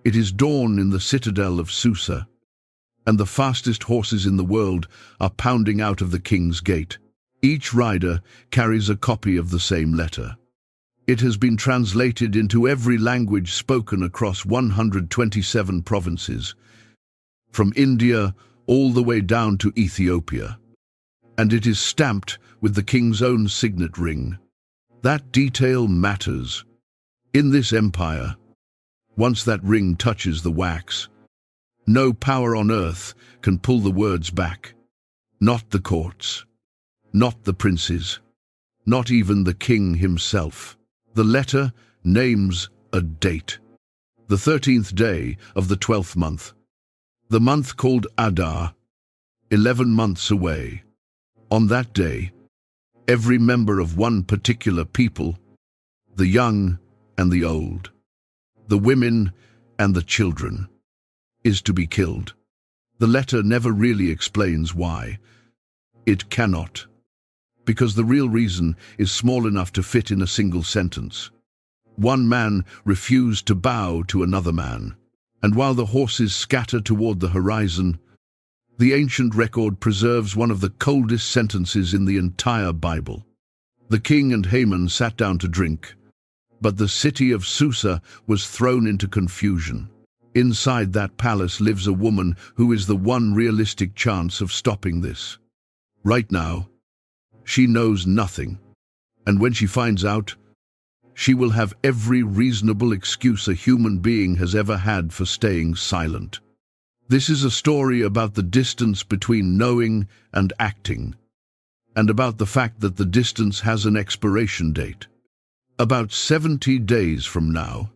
It is dawn in the citadel of Susa, and the fastest horses in the world are pounding out of the king's gate. Each rider carries a copy of the same letter. It has been translated into every language spoken across 127 provinces, from India all the way down to Ethiopia. And it is stamped with the king's own signet ring. That detail matters. In this empire, once that ring touches the wax, no power on earth can pull the words back. Not the courts, not the princes, not even the king himself. The letter names a date. The 13th day of the 12th month. The month called Adar, 11 months away. On that day, every member of one particular people, the young and the old, the women and the children, is to be killed. The letter never really explains why. It cannot, because the real reason is small enough to fit in a single sentence. One man refused to bow to another man, and while the horses scatter toward the horizon, the ancient record preserves one of the coldest sentences in the entire Bible. The king and Haman sat down to drink, but the city of Susa was thrown into confusion. Inside that palace lives a woman who is the one realistic chance of stopping this. Right now, she knows nothing, and when she finds out, she will have every reasonable excuse a human being has ever had for staying silent. This is a story about the distance between knowing and acting, and about the fact that the distance has an expiration date. About 70 days from now,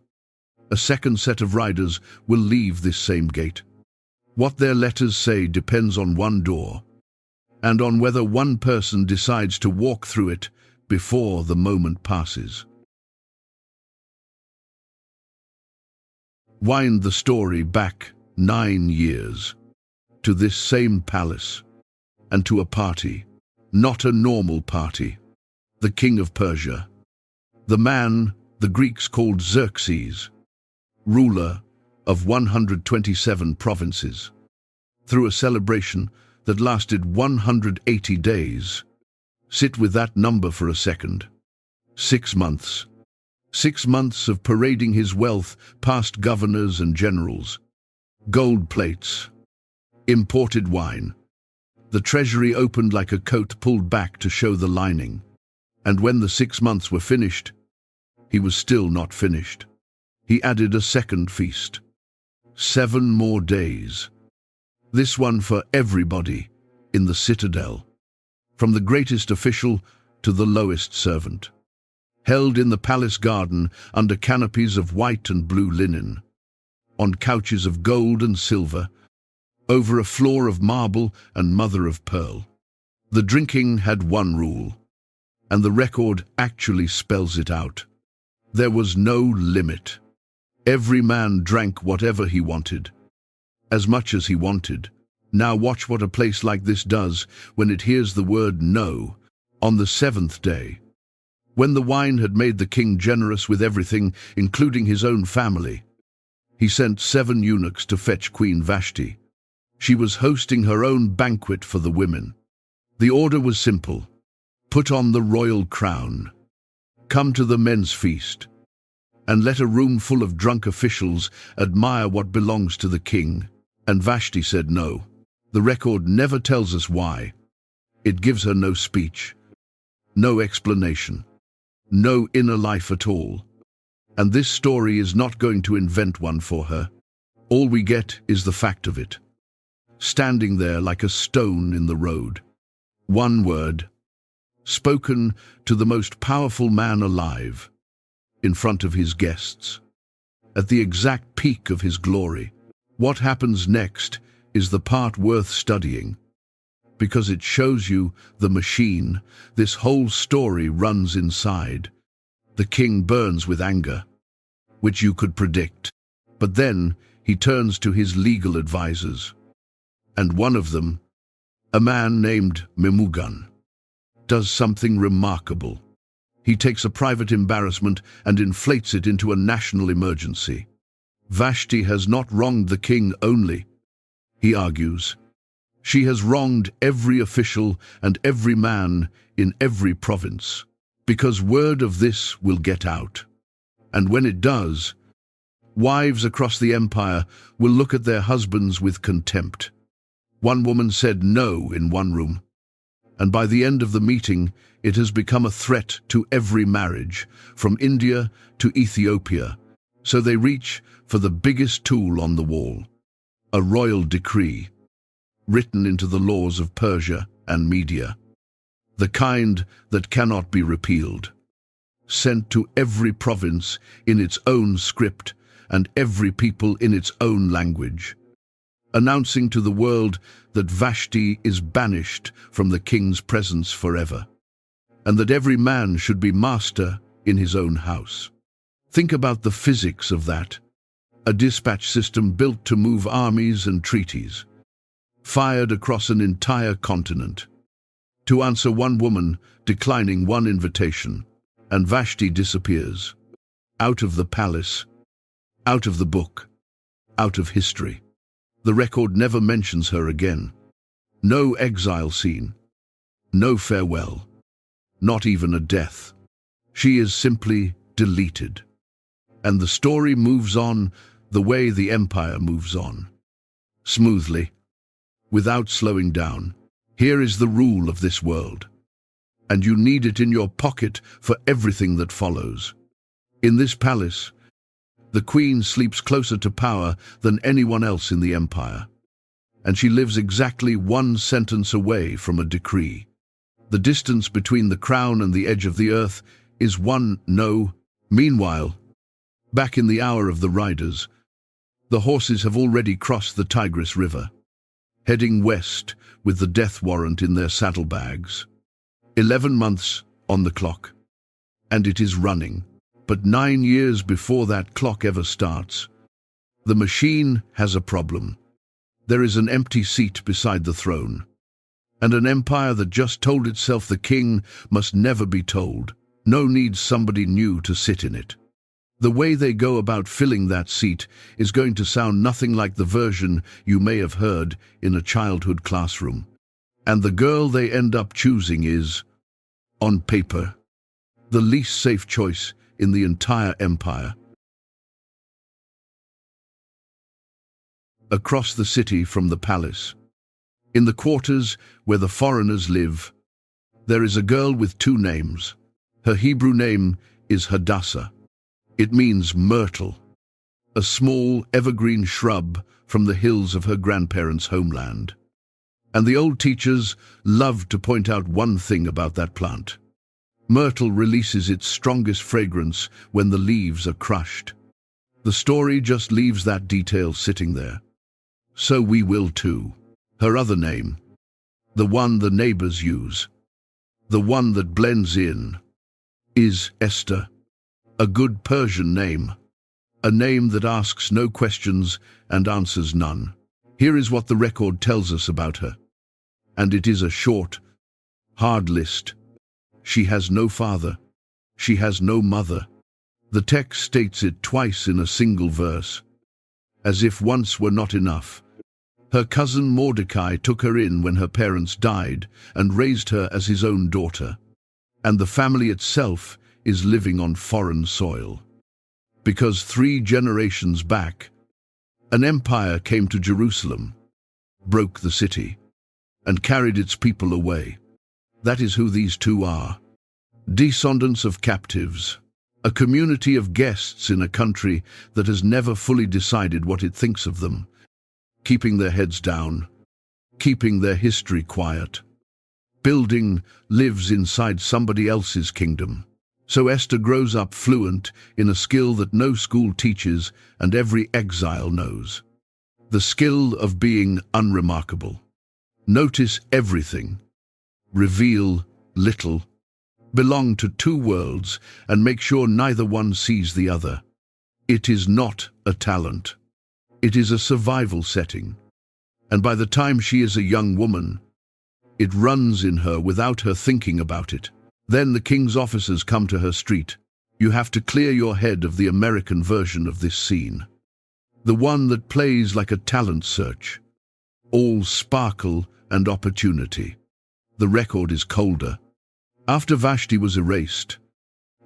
a second set of riders will leave this same gate. What their letters say depends on one door, and on whether one person decides to walk through it before the moment passes. Wind the story back 9 years, to this same palace, and to a party, not a normal party, the king of Persia, the man the Greeks called Xerxes, ruler of 127 provinces. Through a celebration that lasted 180 days. Sit with that number for a second. 6 months. 6 months of parading his wealth past governors and generals. Gold plates. Imported wine. The treasury opened like a coat pulled back to show the lining. And when the 6 months were finished, he was still not finished. He added a second feast. 7 more days. This one for everybody in the citadel, from the greatest official to the lowest servant. Held in the palace garden under canopies of white and blue linen, on couches of gold and silver, over a floor of marble and mother of pearl. The drinking had one rule, and the record actually spells it out. There was no limit. Every man drank whatever he wanted, as much as he wanted. Now watch what a place like this does when it hears the word no on the 7th day. When the wine had made the king generous with everything, including his own family, he sent 7 eunuchs to fetch Queen Vashti. She was hosting her own banquet for the women. The order was simple. Put on the royal crown. Come to the men's feast. And let a room full of drunk officials admire what belongs to the king. And Vashti said no. The record never tells us why. It gives her no speech, no explanation, no inner life at all. And this story is not going to invent one for her. All we get is the fact of it, standing there like a stone in the road. One word, spoken to the most powerful man alive, in front of his guests, at the exact peak of his glory. What happens next is the part worth studying, because it shows you the machine this whole story runs inside. The king burns with anger, which you could predict, but then he turns to his legal advisors, and one of them, a man named Memugan, does something remarkable. He takes a private embarrassment and inflates it into a national emergency. Vashti has not wronged the king only, he argues. She has wronged every official and every man in every province, because word of this will get out. And when it does, wives across the empire will look at their husbands with contempt. One woman said no in one room, and by the end of the meeting, it has become a threat to every marriage, from India to Ethiopia. So they reach for the biggest tool on the wall, a royal decree, written into the laws of Persia and Media, the kind that cannot be repealed, sent to every province in its own script and every people in its own language, announcing to the world that Vashti is banished from the king's presence forever, and that every man should be master in his own house. Think about the physics of that. A dispatch system built to move armies and treaties, fired across an entire continent, to answer one woman declining one invitation, and Vashti disappears, out of the palace, out of the book, out of history. The record never mentions her again. No exile scene, no farewell, not even a death. She is simply deleted. And the story moves on the way the empire moves on, smoothly, without slowing down. Here is the rule of this world, and you need it in your pocket for everything that follows. In this palace, the queen sleeps closer to power than anyone else in the empire, and she lives exactly one sentence away from a decree. The distance between the crown and the edge of the earth is one no. Meanwhile, back in the hour of the riders, the horses have already crossed the Tigris River, heading west with the death warrant in their saddlebags. 11 months on the clock, and it is running. But 9 years before that clock ever starts, the machine has a problem. There is an empty seat beside the throne, and an empire that just told itself the king must never be told. No needs somebody new to sit in it. The way they go about filling that seat is going to sound nothing like the version you may have heard in a childhood classroom. And the girl they end up choosing is, on paper, the least safe choice in the entire empire. Across the city from the palace, in the quarters where the foreigners live, there is a girl with 2 names. Her Hebrew name is Hadassah. It means myrtle, a small evergreen shrub from the hills of her grandparents' homeland. And the old teachers love to point out one thing about that plant. Myrtle releases its strongest fragrance when the leaves are crushed. The story just leaves that detail sitting there. So we will too. Her other name, the one the neighbors use, the one that blends in, is Esther. A good Persian name, a name that asks no questions and answers none. Here is what the record tells us about her. And it is a short, hard list. She has no father. She has no mother. The text states it twice in a single verse, as if once were not enough. Her cousin Mordecai took her in when her parents died and raised her as his own daughter. And the family itself is living on foreign soil. Because 3 generations back, an empire came to Jerusalem, broke the city, and carried its people away. That is who these 2 are. Descendants of captives, a community of guests in a country that has never fully decided what it thinks of them, keeping their heads down, keeping their history quiet. Building lives inside somebody else's kingdom. So Esther grows up fluent in a skill that no school teaches and every exile knows. The skill of being unremarkable. Notice everything. Reveal little. Belong to 2 worlds and make sure neither one sees the other. It is not a talent. It is a survival setting. And by the time she is a young woman, it runs in her without her thinking about it. Then the king's officers come to her street. You have to clear your head of the American version of this scene. the one that plays like a talent search, all sparkle and opportunity. The record is colder. After Vashti was erased,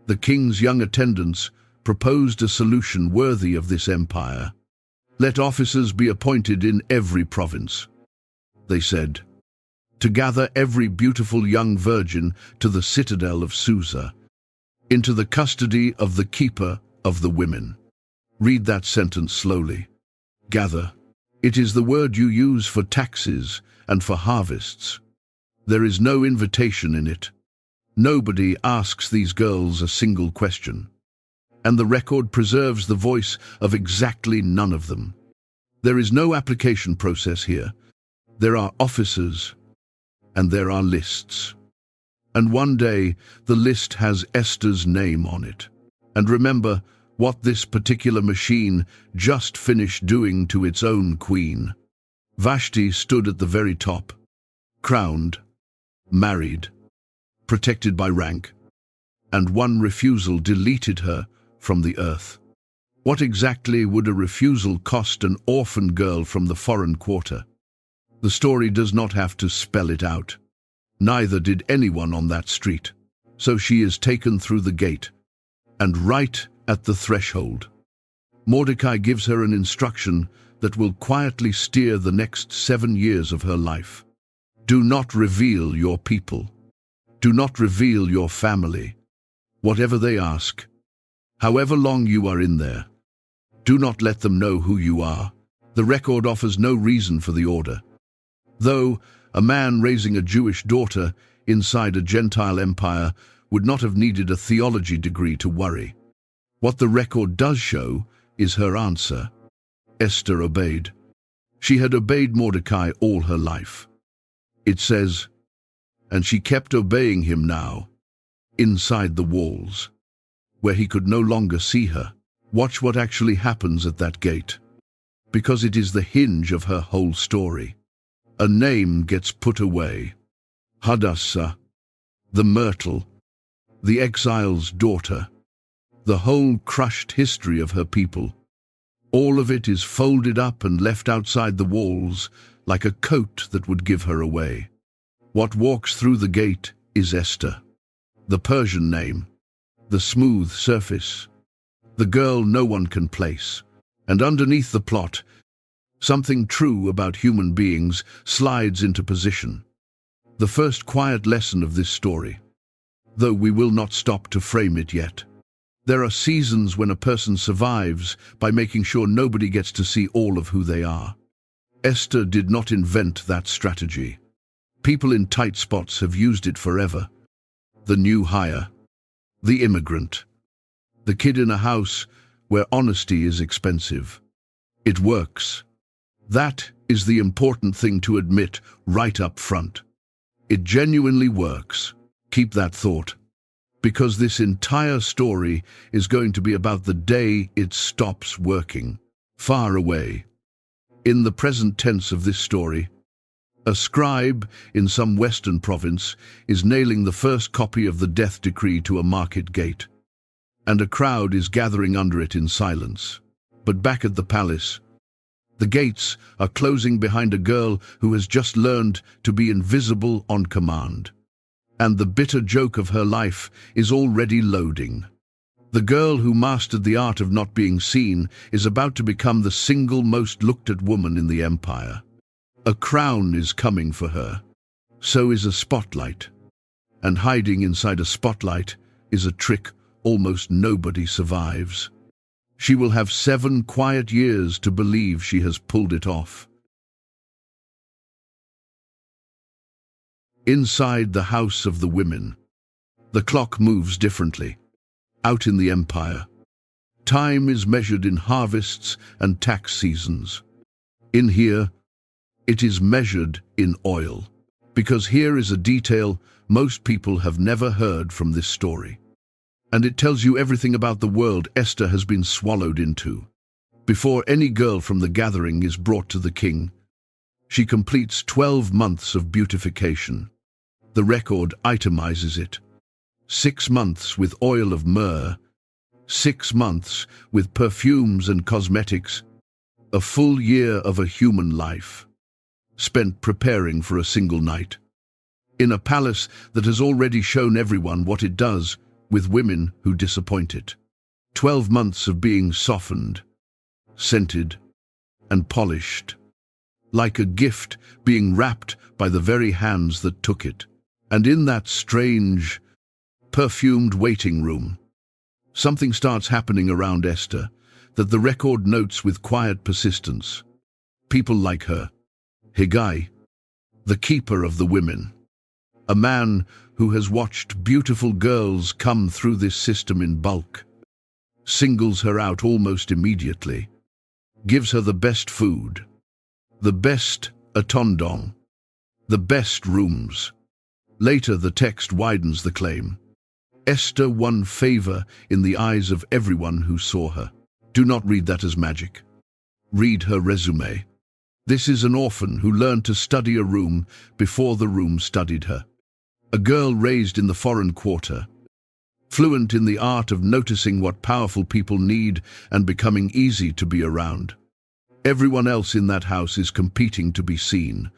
the king's young attendants proposed a solution worthy of this empire. Let officers be appointed in every province, they said, to gather every beautiful young virgin to the citadel of Susa, into the custody of the keeper of the women. Read that sentence slowly. Gather. It is the word you use for taxes and for harvests. There is no invitation in it. Nobody asks these girls a single question. And the record preserves the voice of exactly none of them. There is no application process here. There are officers, and there are lists. And one day, the list has Esther's name on it. And remember what this particular machine just finished doing to its own queen. Vashti stood at the very top, crowned, married, protected by rank, and one refusal deleted her from the earth. What exactly would a refusal cost an orphan girl from the foreign quarter? The story does not have to spell it out. Neither did anyone on that street. So she is taken through the gate, and right at the threshold, Mordecai gives her an instruction that will quietly steer the next 7 years of her life. Do not reveal your people. Do not reveal your family. Whatever they ask, however long you are in there, do not let them know who you are. The record offers no reason for the order. Though a man raising a Jewish daughter inside a Gentile empire would not have needed a theology degree to worry. What the record does show is her answer. Esther obeyed. She had obeyed Mordecai all her life. It says, and she kept obeying him now, inside the walls, where he could no longer see her. Watch what actually happens at that gate, because it is the hinge of her whole story. A name gets put away. Hadassah, the myrtle, the exile's daughter, the whole crushed history of her people. All of it is folded up and left outside the walls like a coat that would give her away. What walks through the gate is Esther, the Persian name, the smooth surface, the girl no one can place. And underneath the plot, something true about human beings slides into position. The first quiet lesson of this story, though we will not stop to frame it yet. There are seasons when a person survives by making sure nobody gets to see all of who they are. Esther did not invent that strategy. People in tight spots have used it forever. The new hire, the immigrant, the kid in a house where honesty is expensive. It works. That is the important thing to admit right up front. It genuinely works. Keep that thought, because this entire story is going to be about the day it stops working. Far away. In the present tense of this story, a scribe in some western province is nailing the first copy of the death decree to a market gate, and a crowd is gathering under it in silence. But back at the palace, the gates are closing behind a girl who has just learned to be invisible on command. And the bitter joke of her life is already loading. The girl who mastered the art of not being seen is about to become the single most looked at woman in the empire. A crown is coming for her. So is a spotlight. And hiding inside a spotlight is a trick almost nobody survives. She will have 7 quiet years to believe she has pulled it off. Inside the house of the women, the clock moves differently. Out in the empire, time is measured in harvests and tax seasons. In here, it is measured in oil, because here is a detail most people have never heard from this story. And it tells you everything about the world Esther has been swallowed into. Before any girl from the gathering is brought to the king, she completes 12 months of beautification. The record itemizes it. 6 months with oil of myrrh, 6 months with perfumes and cosmetics, A full year of a human life, spent preparing for a single night, in a palace that has already shown everyone what it does with women who disappoint it. 12 months of being softened, scented, and polished, like a gift being wrapped by the very hands that took it. And in that strange, perfumed waiting room, something starts happening around Esther that the record notes with quiet persistence. People like her, Haggai, the keeper of the women, a man who has watched beautiful girls come through this system in bulk, singles her out almost immediately, gives her the best food, the best attendant, the best rooms. Later the text widens the claim. Esther won favor in the eyes of everyone who saw her. Do not read that as magic. Read her resume. This is an orphan who learned to study a room before the room studied her. A girl raised in the foreign quarter, fluent in the art of noticing what powerful people need and becoming easy to be around. Everyone else in that house is competing to be seen.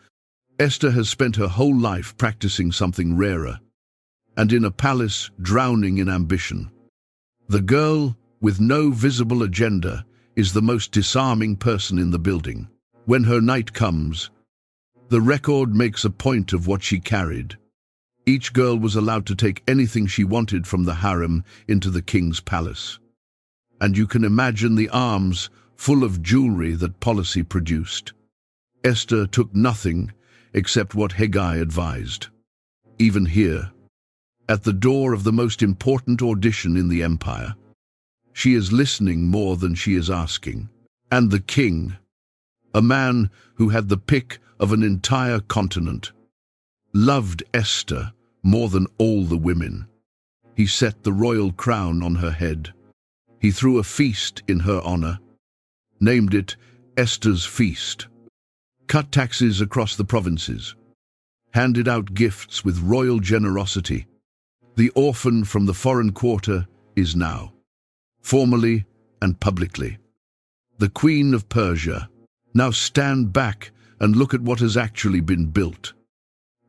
Esther has spent her whole life practicing something rarer, and in a palace drowning in ambition. The girl, with no visible agenda, is the most disarming person in the building. When her night comes, the record makes a point of what she carried. Each girl was allowed to take anything she wanted from the harem into the king's palace. And you can imagine the arms full of jewelry that policy produced. Esther took nothing except what Haggai advised. Even here, at the door of the most important audition in the empire, she is listening more than she is asking. And the king, a man who had the pick of an entire continent, loved Esther more than all the women. He set the royal crown on her head. He threw a feast in her honor, named it Esther's Feast, cut taxes across the provinces, handed out gifts with royal generosity. The orphan from the foreign quarter is now, formally and publicly, the Queen of Persia. Now stand back and look at what has actually been built,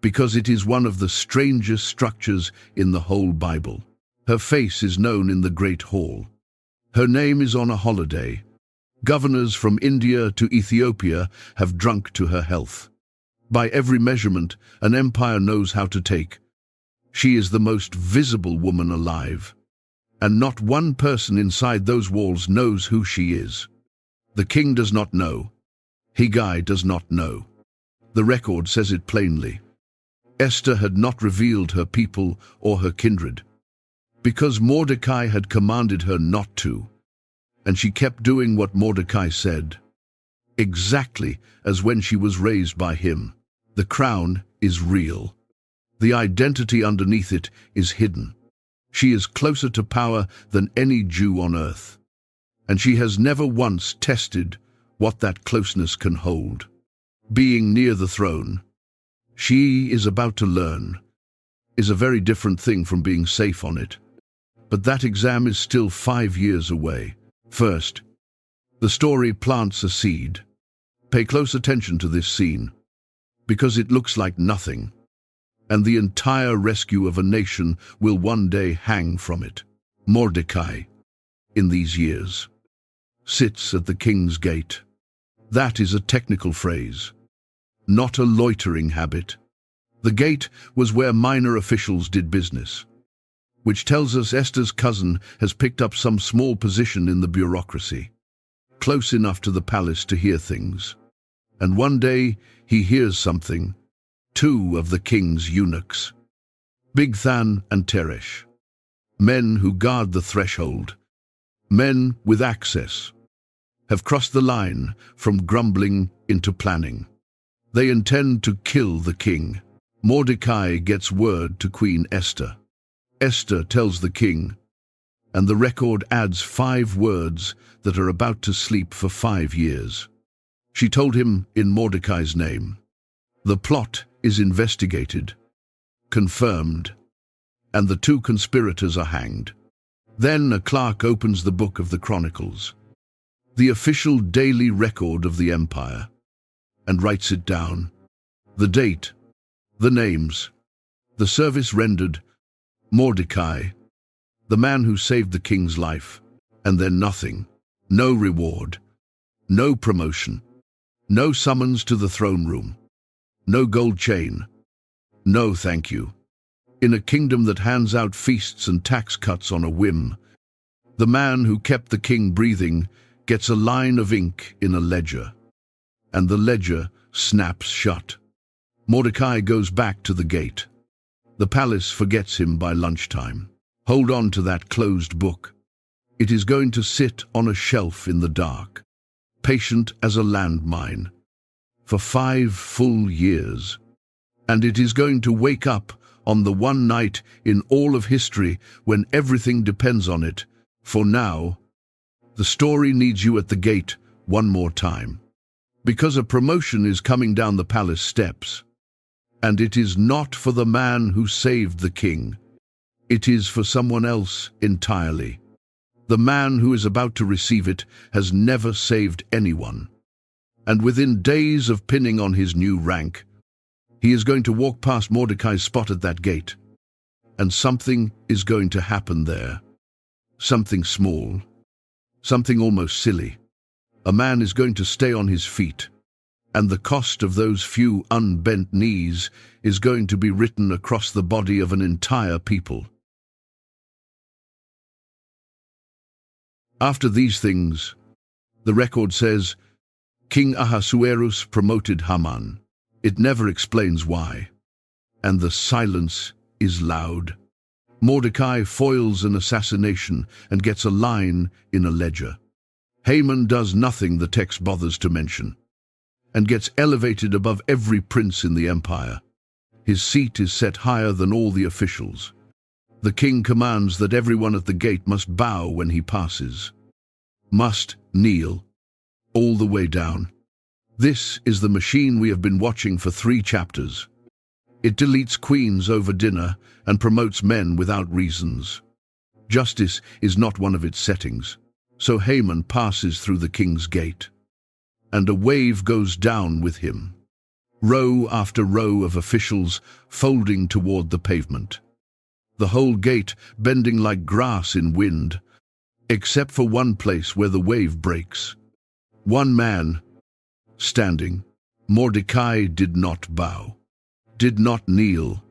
because it is one of the strangest structures in the whole Bible. Her face is known in the Great Hall. Her name is on a holiday. Governors from India to Ethiopia have drunk to her health. By every measurement an empire knows how to take, she is the most visible woman alive. And not one person inside those walls knows who she is. The king does not know. Haggai does not know. The record says it plainly. Esther had not revealed her people or her kindred, because Mordecai had commanded her not to, and she kept doing what Mordecai said, exactly as when she was raised by him. The crown is real. The identity underneath it is hidden. She is closer to power than any Jew on earth, and she has never once tested what that closeness can hold. Being near the throne, she is about to learn, is a very different thing from being safe on it. But that exam is still 5 years away. First, the story plants a seed. Pay close attention to this scene, because it looks like nothing, and the entire rescue of a nation will one day hang from it. Mordecai, in these years, sits at the king's gate. That is a technical phrase, not a loitering habit. The gate was where minor officials did business, which tells us Esther's cousin has picked up some small position in the bureaucracy, close enough to the palace to hear things. And one day he hears something. 2 of the king's eunuchs, Bigthan and Teresh, men who guard the threshold, men with access, have crossed the line from grumbling into planning. They intend to kill the king. Mordecai gets word to Queen Esther. Esther tells the king, and the record adds 5 words that are about to sleep for 5 years. She told him in Mordecai's name. The plot is investigated, confirmed, and the 2 conspirators are hanged. Then a clerk opens the book of the Chronicles. the official daily record of the empire, and writes it down. The date, the names, the service rendered, Mordecai, the man who saved the king's life, and then nothing, no reward, no promotion, no summons to the throne room, no gold chain, no thank you. In a kingdom that hands out feasts and tax cuts on a whim, the man who kept the king breathing gets a line of ink in a ledger, and the ledger snaps shut. Mordecai goes back to the gate. The palace forgets him by lunchtime. Hold on to that closed book. It is going to sit on a shelf in the dark, patient as a landmine, for 5 full years. And it is going to wake up on the one night in all of history when everything depends on it. For now, the story needs you at the gate one more time, because a promotion is coming down the palace steps. And it is not for the man who saved the king. It is for someone else entirely. The man who is about to receive it has never saved anyone. And within days of pinning on his new rank, he is going to walk past Mordecai's spot at that gate. And something is going to happen there. Something small. Something almost silly. A man is going to stay on his feet. And the cost of those few unbent knees is going to be written across the body of an entire people. After these things, the record says, King Ahasuerus promoted Haman. It never explains why. And the silence is loud. Mordecai foils an assassination and gets a line in a ledger. Haman does nothing the text bothers to mention, and gets elevated above every prince in the empire. His seat is set higher than all the officials. The king commands that everyone at the gate must bow when he passes. Must kneel, all the way down. This is the machine we have been watching for 3 chapters. It deletes queens over dinner and promotes men without reasons. Justice is not one of its settings, so Haman passes through the king's gate. And a wave goes down with him. Row after row of officials folding toward the pavement. The whole gate bending like grass in wind, except for one place where the wave breaks. One man, standing. Mordecai did not bow, did not kneel.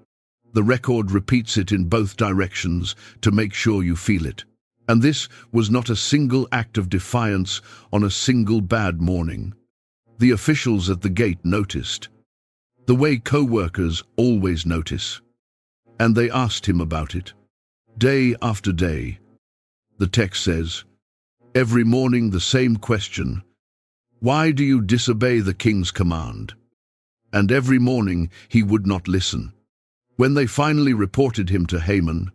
The record repeats it in both directions to make sure you feel it. And this was not a single act of defiance on a single bad morning. The officials at the gate noticed, the way co-workers always notice. And they asked him about it, day after day. The text says, every morning the same question, why do you disobey the king's command? And every morning he would not listen. When they finally reported him to Haman,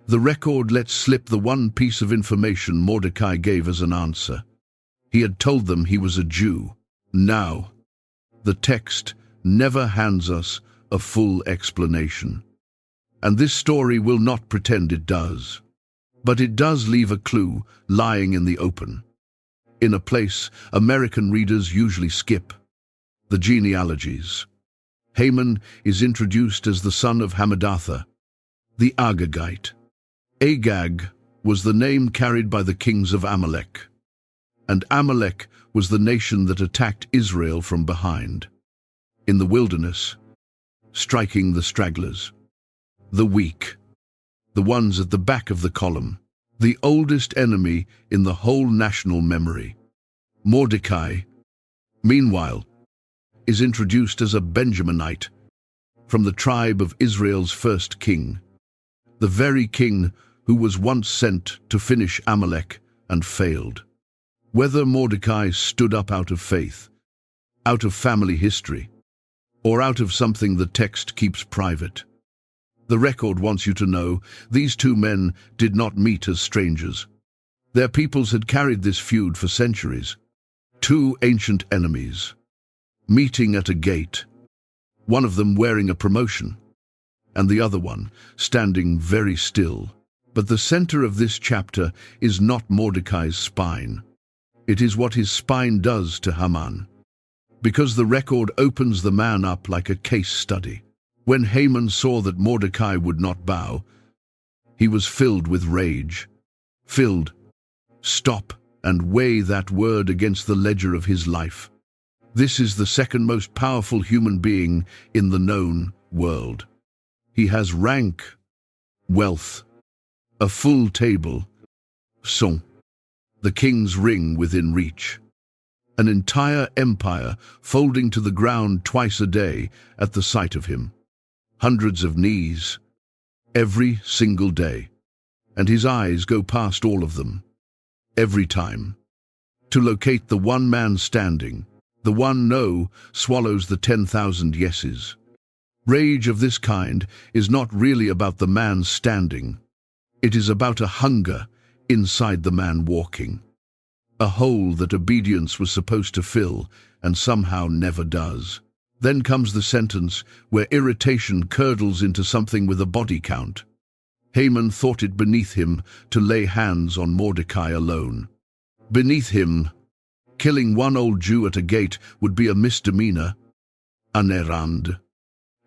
the record lets slip the one piece of information Mordecai gave as an answer. He had told them he was a Jew. Now, the text never hands us a full explanation. And this story will not pretend it does. But it does leave a clue lying in the open, in a place American readers usually skip: the genealogies. Haman is introduced as the son of Hammedatha, the Agagite. Agag was the name carried by the kings of Amalek, and Amalek was the nation that attacked Israel from behind, in the wilderness, striking the stragglers, the weak, the ones at the back of the column, the oldest enemy in the whole national memory. Mordecai, meanwhile, is introduced as a Benjaminite from the tribe of Israel's first king, the very king who was once sent to finish Amalek and failed. Whether Mordecai stood up out of faith, out of family history, or out of something the text keeps private, the record wants you to know these 2 men did not meet as strangers. Their peoples had carried this feud for centuries. 2 ancient enemies, meeting at a gate, one of them wearing a promotion, and the other one standing very still. But the center of this chapter is not Mordecai's spine. It is what his spine does to Haman, because the record opens the man up like a case study. When Haman saw that Mordecai would not bow, he was filled with rage. Filled. Stop and weigh that word against the ledger of his life. This is the second most powerful human being in the known world. He has rank, wealth, a full table, son, the king's ring within reach, an entire empire folding to the ground twice a day at the sight of him, hundreds of knees, every single day, and his eyes go past all of them, every time, to locate the one man standing. The one no swallows the 10,000 yeses. Rage of this kind is not really about the man standing. It is about a hunger inside the man walking. A hole that obedience was supposed to fill and somehow never does. Then comes the sentence where irritation curdles into something with a body count. Haman thought it beneath him to lay hands on Mordecai alone. Beneath him, killing one old Jew at a gate would be a misdemeanor, an errand,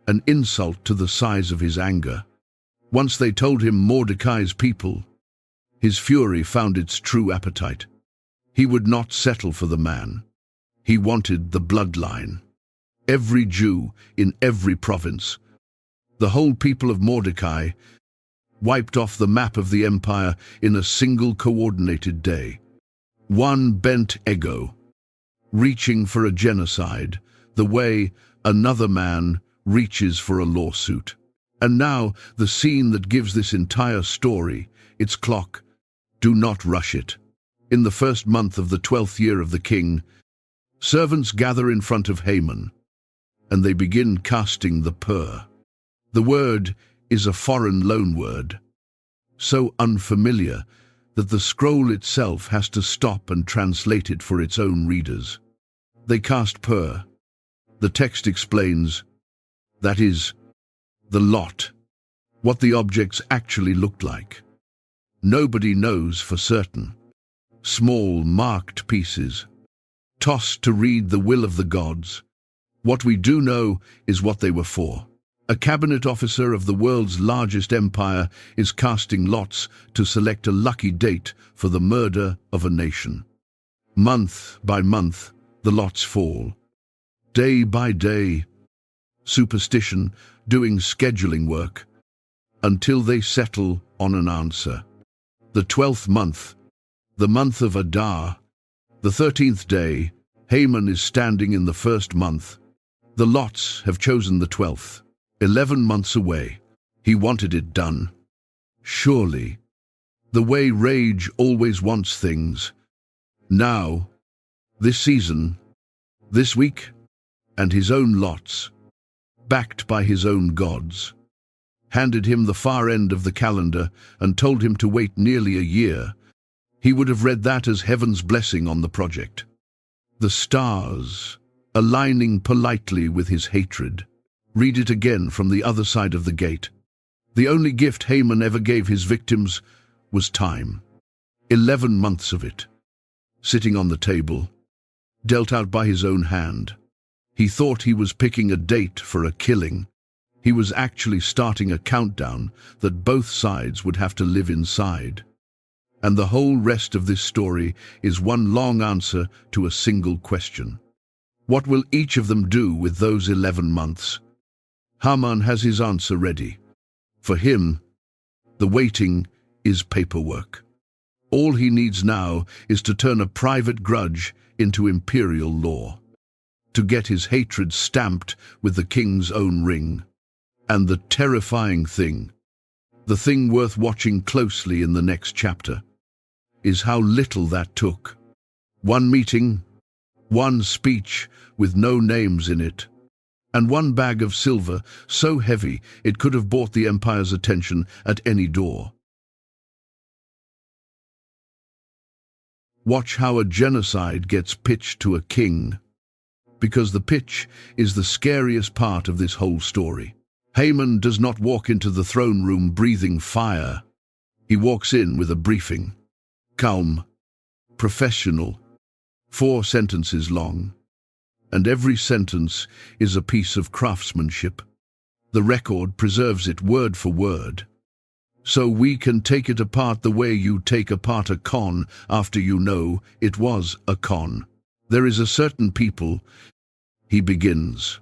an insult to the size of his anger. Once they told him Mordecai's people, his fury found its true appetite. He would not settle for the man. He wanted the bloodline. Every Jew in every province, the whole people of Mordecai, wiped off the map of the empire in a single coordinated day. One bent ego, reaching for a genocide, the way another man reaches for a lawsuit. And now, the scene that gives this entire story, its clock. Do not rush it. In the first month of the 12th year of the king, servants gather in front of Haman, and they begin casting the pur. The word is a foreign loanword, so unfamiliar that the scroll itself has to stop and translate it for its own readers. They cast pur. The text explains, that is, the lot, what the objects actually looked like. Nobody knows for certain. Small, marked pieces, tossed to read the will of the gods. What we do know is what they were for. A cabinet officer of the world's largest empire is casting lots to select a lucky date for the murder of a nation. Month by month, the lots fall. Day by day, superstition doing scheduling work, until they settle on an answer. The 12th month, the month of Adar, the 13th day, Haman is standing in the first month. The lots have chosen the 12th. 11 months away. He wanted it done. Surely. The way rage always wants things. Now, this season, this week, and his own lots, backed by his own gods, handed him the far end of the calendar and told him to wait nearly a year. He would have read that as heaven's blessing on the project. The stars, aligning politely with his hatred. Read it again from the other side of the gate. The only gift Haman ever gave his victims was time. 11 months of it. Sitting on the table, dealt out by his own hand. He thought he was picking a date for a killing. He was actually starting a countdown that both sides would have to live inside. And the whole rest of this story is one long answer to a single question. What will each of them do with those 11 months? Haman has his answer ready. For him, the waiting is paperwork. All he needs now is to turn a private grudge into imperial law, to get his hatred stamped with the king's own ring. And the terrifying thing, the thing worth watching closely in the next chapter, is how little that took. One meeting, one speech with no names in it, and one bag of silver so heavy it could have bought the empire's attention at any door. Watch how a genocide gets pitched to a king, because the pitch is the scariest part of this whole story. Haman does not walk into the throne room breathing fire. He walks in with a briefing. Calm, professional, 4 sentences long, and every sentence is a piece of craftsmanship. The record preserves it word for word, so we can take it apart the way you take apart a con after you know it was a con. There is a certain people, he begins,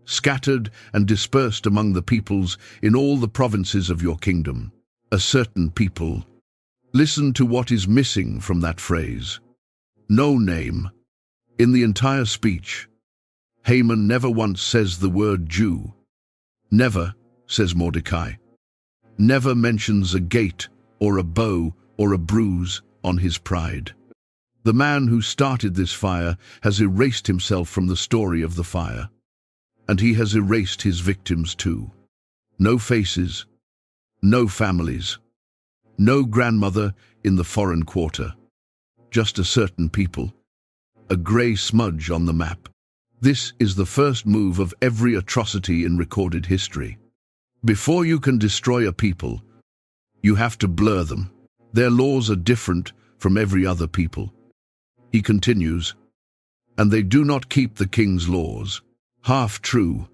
scattered and dispersed among the peoples in all the provinces of your kingdom. A certain people. Listen to what is missing from that phrase. No name. In the entire speech, Haman never once says the word Jew. Never, says Mordecai. Never mentions a gate or a bow or a bruise on his pride. The man who started this fire has erased himself from the story of the fire, and he has erased his victims too. No faces, no families, no grandmother in the foreign quarter, just a certain people, a grey smudge on the map. This is the first move of every atrocity in recorded history. Before you can destroy a people, you have to blur them. Their laws are different from every other people. He continues, and they do not keep the king's laws. Half true,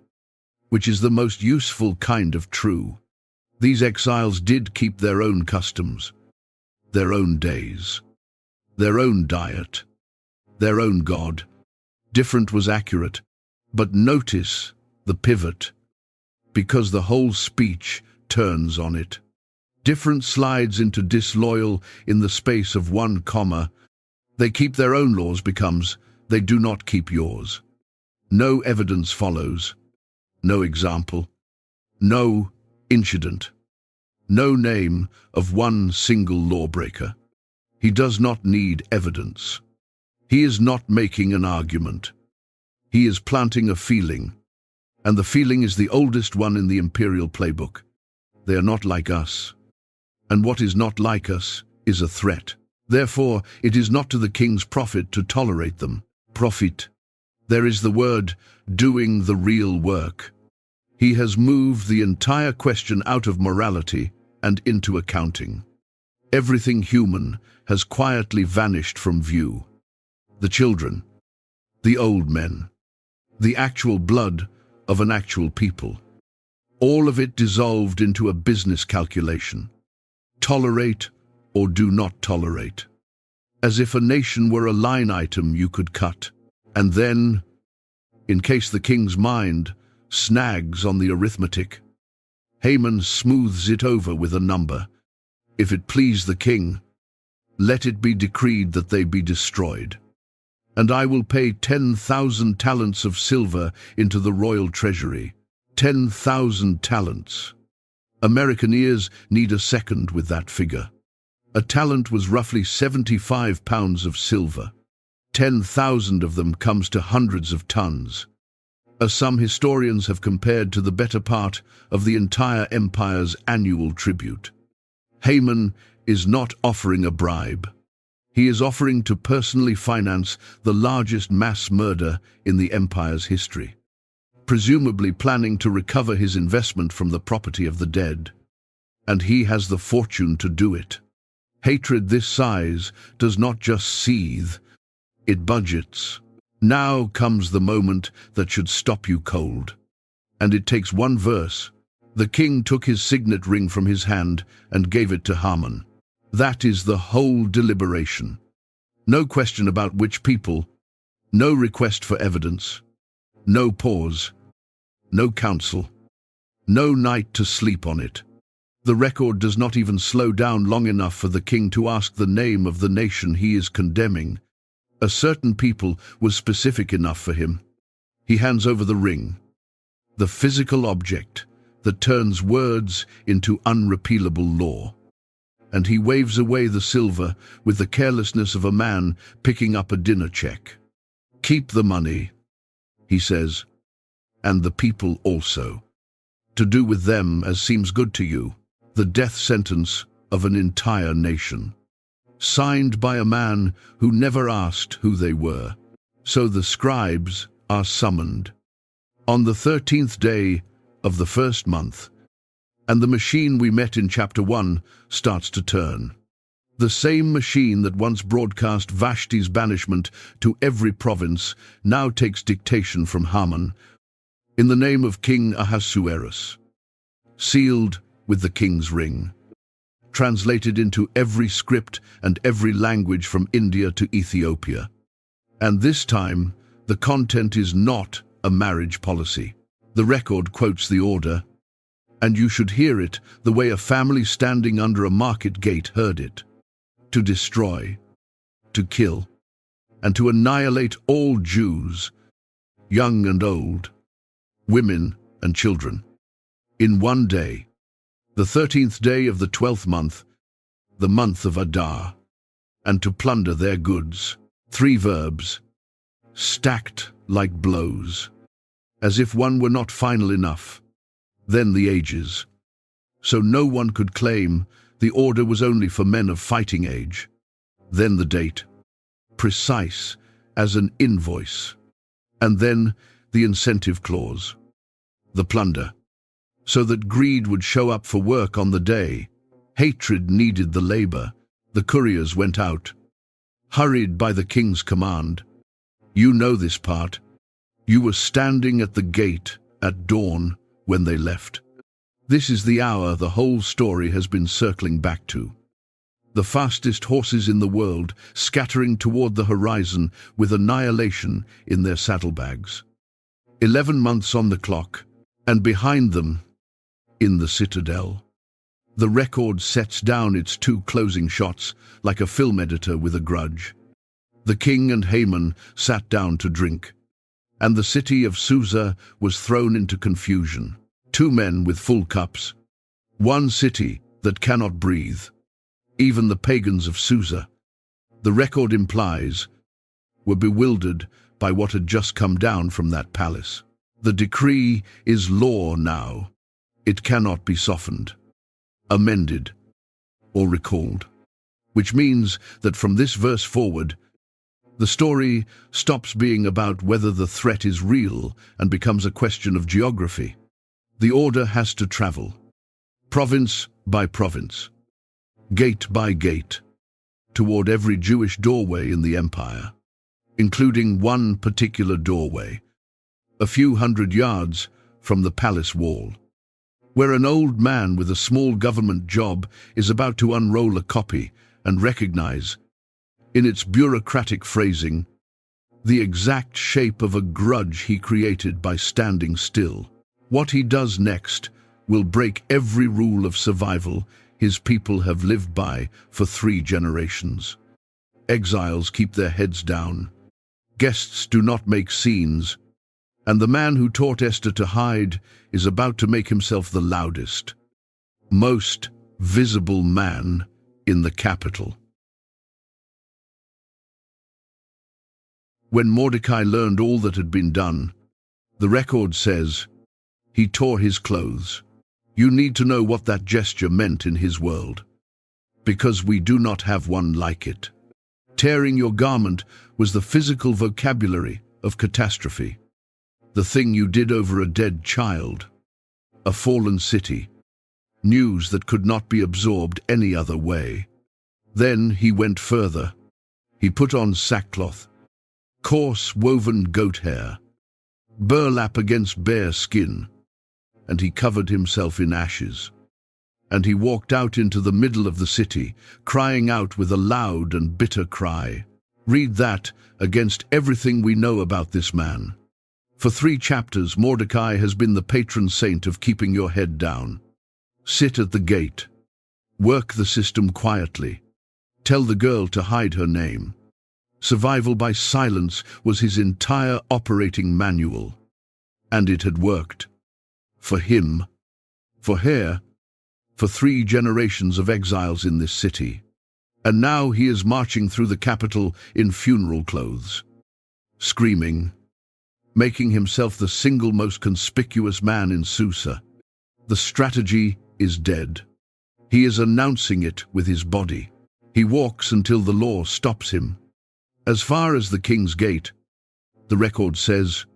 which is the most useful kind of true. These exiles did keep their own customs, their own days, their own diet, their own God. Different was accurate, but notice the pivot, because the whole speech turns on it. Different slides into disloyal in the space of one comma. They keep their own laws becomes, they do not keep yours. No evidence follows, no example, no incident, no name of one single lawbreaker. He does not need evidence. He is not making an argument. He is planting a feeling, and the feeling is the oldest one in the imperial playbook. They are not like us, and what is not like us is a threat. Therefore, it is not to the king's profit to tolerate them. Profit. There is the word, doing the real work. He has moved the entire question out of morality and into accounting. Everything human has quietly vanished from view. The children, the old men, the actual blood of an actual people. All of it dissolved into a business calculation. Tolerate or do not tolerate. As if a nation were a line item you could cut. And then, in case the king's mind snags on the arithmetic, Haman smooths it over with a number. If it please the king, let it be decreed that they be destroyed. And I will pay 10,000 talents of silver into the royal treasury. 10,000 talents. American ears need a second with that figure. A talent was roughly 75 pounds of silver. 10,000 of them comes to hundreds of tons. As some historians have compared to the better part of the entire empire's annual tribute. Haman is not offering a bribe. He is offering to personally finance the largest mass murder in the empire's history, presumably planning to recover his investment from the property of the dead. And he has the fortune to do it. Hatred this size does not just seethe, it budgets. Now comes the moment that should stop you cold. And it takes one verse. The king took his signet ring from his hand and gave it to Haman. That is the whole deliberation. No question about which people, no request for evidence, no pause, no counsel, no night to sleep on it. The record does not even slow down long enough for the king to ask the name of the nation he is condemning. A certain people was specific enough for him. He hands over the ring, the physical object that turns words into unrepealable law. And he waves away the silver with the carelessness of a man picking up a dinner check. Keep the money, he says, and the people also. To do with them as seems good to you. The death sentence of an entire nation. Signed by a man who never asked who they were. So the scribes are summoned. On the 13th day of the first month, and the machine we met in chapter 1 starts to turn. The same machine that once broadcast Vashti's banishment to every province now takes dictation from Haman, in the name of King Ahasuerus, sealed with the king's ring, translated into every script and every language from India to Ethiopia. And this time, the content is not a marriage policy. The record quotes the order, and you should hear it the way a family standing under a market gate heard it: to destroy, to kill, and to annihilate all Jews, young and old, women and children, in one day, the 13th day of the 12th month, the month of Adar, and to plunder their goods. 3 verbs, stacked like blows, as if one were not final enough. Then the ages. So no one could claim the order was only for men of fighting age. Then the date, precise as an invoice. And then the incentive clause, the plunder, so that greed would show up for work on the day. Hatred needed the labor. The couriers went out, hurried by the king's command. You know this part. You were standing at the gate at dawn when they left. This is the hour the whole story has been circling back to. The fastest horses in the world scattering toward the horizon with annihilation in their saddlebags. 11 months on the clock, and behind them, in the citadel, the record sets down its 2 closing shots like a film editor with a grudge. The king and Haman sat down to drink, and the city of Susa was thrown into confusion. 2 men with full cups, 1 city that cannot breathe. Even the pagans of Susa, the record implies, were bewildered by what had just come down from that palace. The decree is law now. It cannot be softened, amended, or recalled, which means that from this verse forward, the story stops being about whether the threat is real and becomes a question of geography. The order has to travel, province by province, gate by gate, toward every Jewish doorway in the empire, including one particular doorway, a few hundred yards from the palace wall, where an old man with a small government job is about to unroll a copy and recognize, in its bureaucratic phrasing, the exact shape of a grudge he created by standing still. What he does next will break every rule of survival his people have lived by for 3 generations. Exiles keep their heads down. Guests do not make scenes. And the man who taught Esther to hide is about to make himself the loudest, most visible man in the capital. When Mordecai learned all that had been done, the record says, he tore his clothes. You need to know what that gesture meant in his world, because we do not have one like it. Tearing your garment was the physical vocabulary of catastrophe. The thing you did over a dead child, a fallen city, news that could not be absorbed any other way. Then he went further. He put on sackcloth, coarse woven goat hair, burlap against bare skin, and he covered himself in ashes. And he walked out into the middle of the city, crying out with a loud and bitter cry. Read that against everything we know about this man. For 3 chapters, Mordecai has been the patron saint of keeping your head down. Sit at the gate. Work the system quietly. Tell the girl to hide her name. Survival by silence was his entire operating manual. And it had worked. For him, for her, for 3 generations of exiles in this city. And now he is marching through the capital in funeral clothes, screaming, making himself the single most conspicuous man in Susa. The strategy is dead. He is announcing it with his body. He walks until the law stops him. As far as the king's gate, the record says,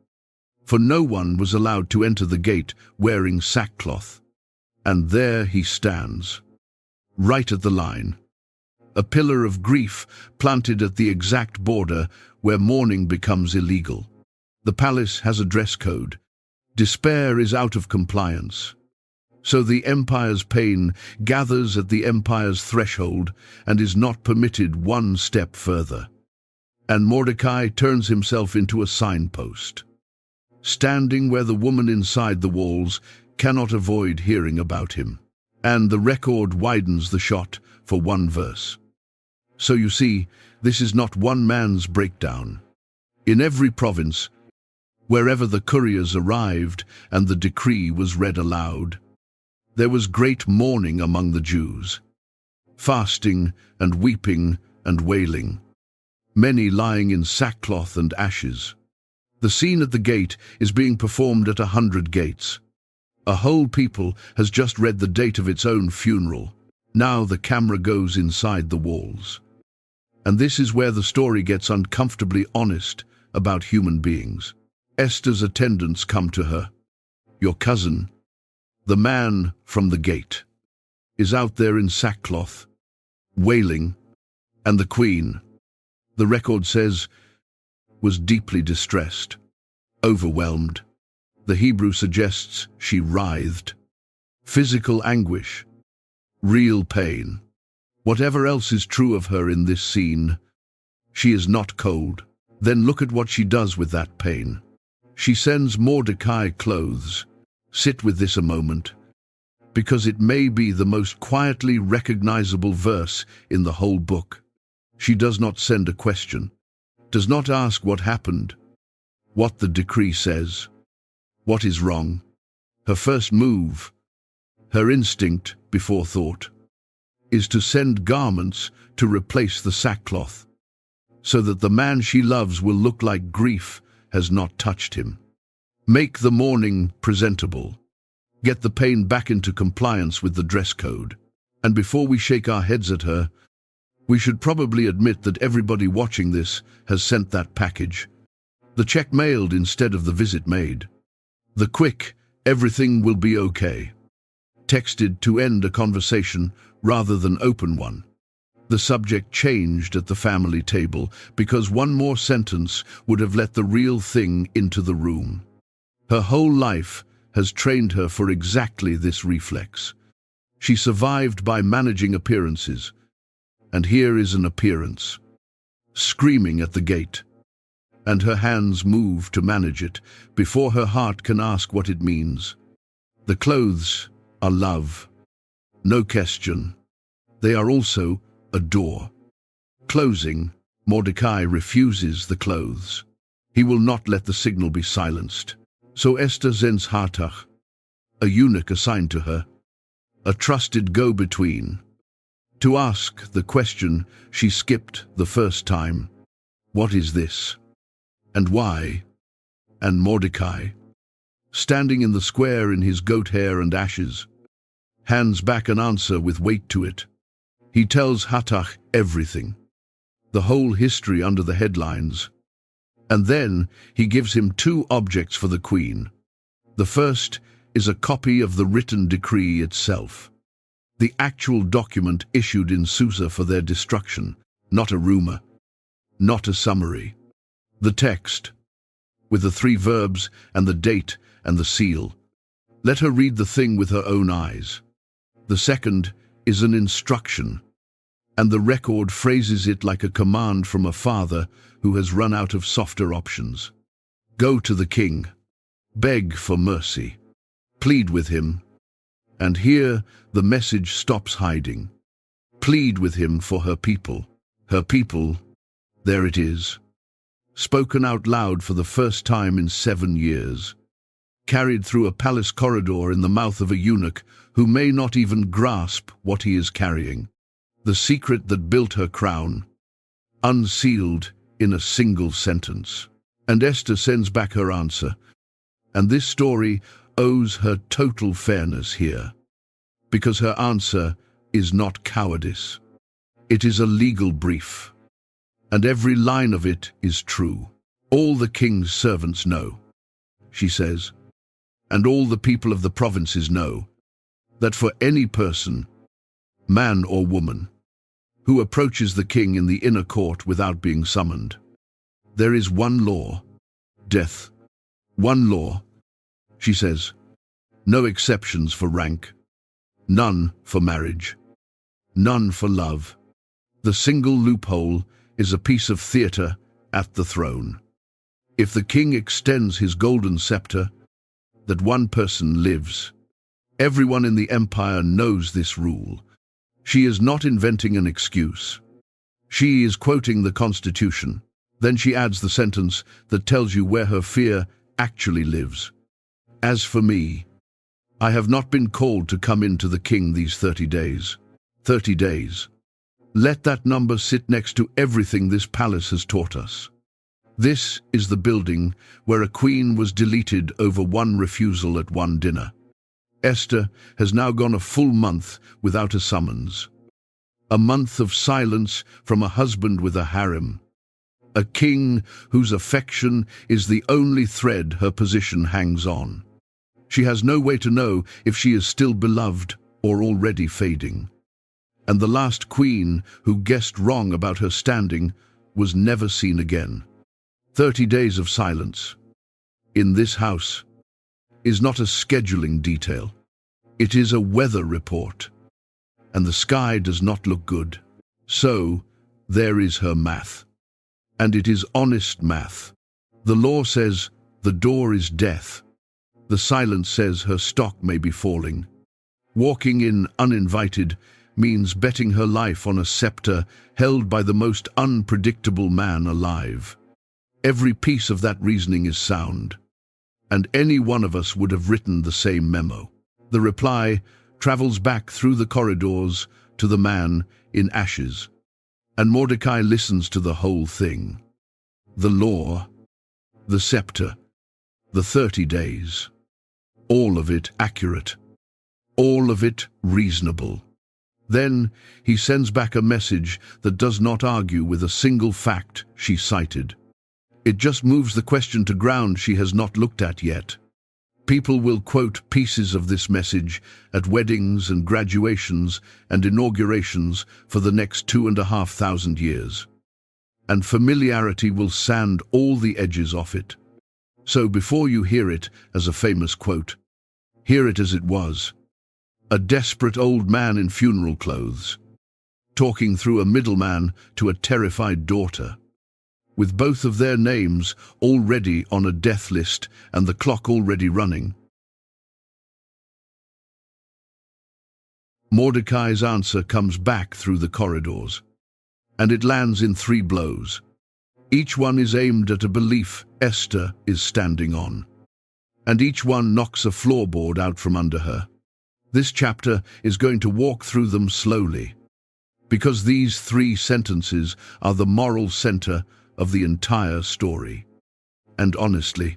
for no one was allowed to enter the gate wearing sackcloth. And there he stands, right at the line, a pillar of grief planted at the exact border where mourning becomes illegal. The palace has a dress code. Despair is out of compliance. So the empire's pain gathers at the empire's threshold and is not permitted one step further. And Mordecai turns himself into a signpost. Standing where the woman inside the walls cannot avoid hearing about him. And the record widens the shot for one verse. So you see, this is not one man's breakdown. In every province, wherever the couriers arrived and the decree was read aloud, there was great mourning among the Jews, fasting and weeping and wailing, many lying in sackcloth and ashes. The scene at the gate is being performed at 100 gates. A whole people has just read the date of its own funeral. Now the camera goes inside the walls. And this is where the story gets uncomfortably honest about human beings. Esther's attendants come to her. Your cousin, the man from the gate, is out there in sackcloth, wailing, and the queen, the record says, was deeply distressed, overwhelmed. The Hebrew suggests she writhed. Physical anguish, real pain. Whatever else is true of her in this scene, she is not cold. Then look at what she does with that pain. She sends Mordecai clothes. Sit with this a moment, because it may be the most quietly recognizable verse in the whole book. She does not send a question, does not ask what happened, what the decree says, what is wrong. Her first move, her instinct before thought, is to send garments to replace the sackcloth, so that the man she loves will look like grief has not touched him. Make the mourning presentable. Get the pain back into compliance with the dress code. And before we shake our heads at her, we should probably admit that everybody watching this has sent that package. The check mailed instead of the visit made. The quick, everything will be okay. Texted to end a conversation rather than open one. The subject changed at the family table because one more sentence would have let the real thing into the room. Her whole life has trained her for exactly this reflex. She survived by managing appearances, and here is an appearance, screaming at the gate, and her hands move to manage it before her heart can ask what it means. The clothes are love, no question. They are also a door. Closing, Mordecai refuses the clothes. He will not let the signal be silenced. So Esther sends Hathach, a eunuch assigned to her, a trusted go-between, to ask the question she skipped the first time. What is this? And why? And Mordecai, standing in the square in his goat hair and ashes, hands back an answer with weight to it. He tells Hathach everything, the whole history under the headlines. And then he gives him two objects for the queen. The first is a copy of the written decree itself, the actual document issued in Susa for their destruction, not a rumor, not a summary. The text, with the 3 verbs and the date and the seal. Let her read the thing with her own eyes. The second is an instruction, and the record phrases it like a command from a father who has run out of softer options. Go to the king, beg for mercy, plead with him, and here the message stops hiding. Plead with him for her people. Her people, there it is, spoken out loud for the first time in 7 years, carried through a palace corridor in the mouth of a eunuch who may not even grasp what he is carrying. The secret that built her crown, unsealed in a single sentence. And Esther sends back her answer, and this story owes her total fairness here, because her answer is not cowardice. It is a legal brief, and every line of it is true. All the king's servants know, she says, and all the people of the provinces know, that for any person, man or woman, who approaches the king in the inner court without being summoned. There is one law, death. One law, she says. No exceptions for rank. None for marriage. None for love. The single loophole is a piece of theatre at the throne. If the king extends his golden scepter, that one person lives. Everyone in the empire knows this rule. She is not inventing an excuse. She is quoting the Constitution. Then she adds the sentence that tells you where her fear actually lives. As for me, I have not been called to come in to the king these 30 days. 30 days. Let that number sit next to everything this palace has taught us. This is the building where a queen was deleted over one refusal at one dinner. Esther has now gone a full month without a summons. A month of silence from a husband with a harem. A king whose affection is the only thread her position hangs on. She has no way to know if she is still beloved or already fading. And the last queen who guessed wrong about her standing was never seen again. 30 days of silence in this house is not a scheduling detail. It is a weather report. And the sky does not look good. So, there is her math. And it is honest math. The law says the door is death. The silence says her stock may be falling. Walking in uninvited means betting her life on a scepter held by the most unpredictable man alive. Every piece of that reasoning is sound. And any one of us would have written the same memo. The reply travels back through the corridors to the man in ashes. And Mordecai listens to the whole thing. The law, the scepter, the 30 days. All of it accurate. All of it reasonable. Then he sends back a message that does not argue with a single fact she cited. It just moves the question to ground she has not looked at yet. People will quote pieces of this message at weddings and graduations and inaugurations for the next 2,500 years. And familiarity will sand all the edges off it. So before you hear it as a famous quote, hear it as it was. A desperate old man in funeral clothes, talking through a middleman to a terrified daughter, with both of their names already on a death list and the clock already running. Mordecai's answer comes back through the corridors, and it lands in 3 blows. Each one is aimed at a belief Esther is standing on, and each one knocks a floorboard out from under her. This chapter is going to walk through them slowly, because these 3 sentences are the moral center of the entire story. And honestly,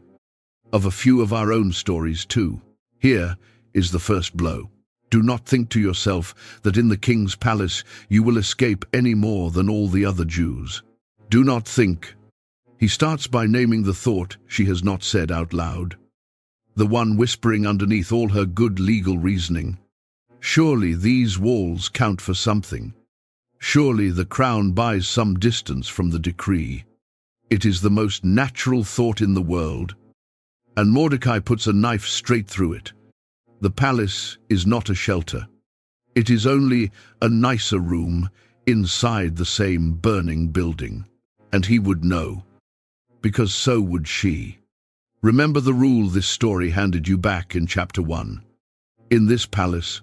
of a few of our own stories too. Here is the first blow. Do not think to yourself that in the king's palace you will escape any more than all the other Jews. Do not think. He starts by naming the thought she has not said out loud. The one whispering underneath all her good legal reasoning. Surely these walls count for something. Surely the crown buys some distance from the decree. It is the most natural thought in the world. And Mordecai puts a knife straight through it. The palace is not a shelter. It is only a nicer room inside the same burning building. And he would know, because so would she. Remember the rule this story handed you back in chapter 1. In this palace,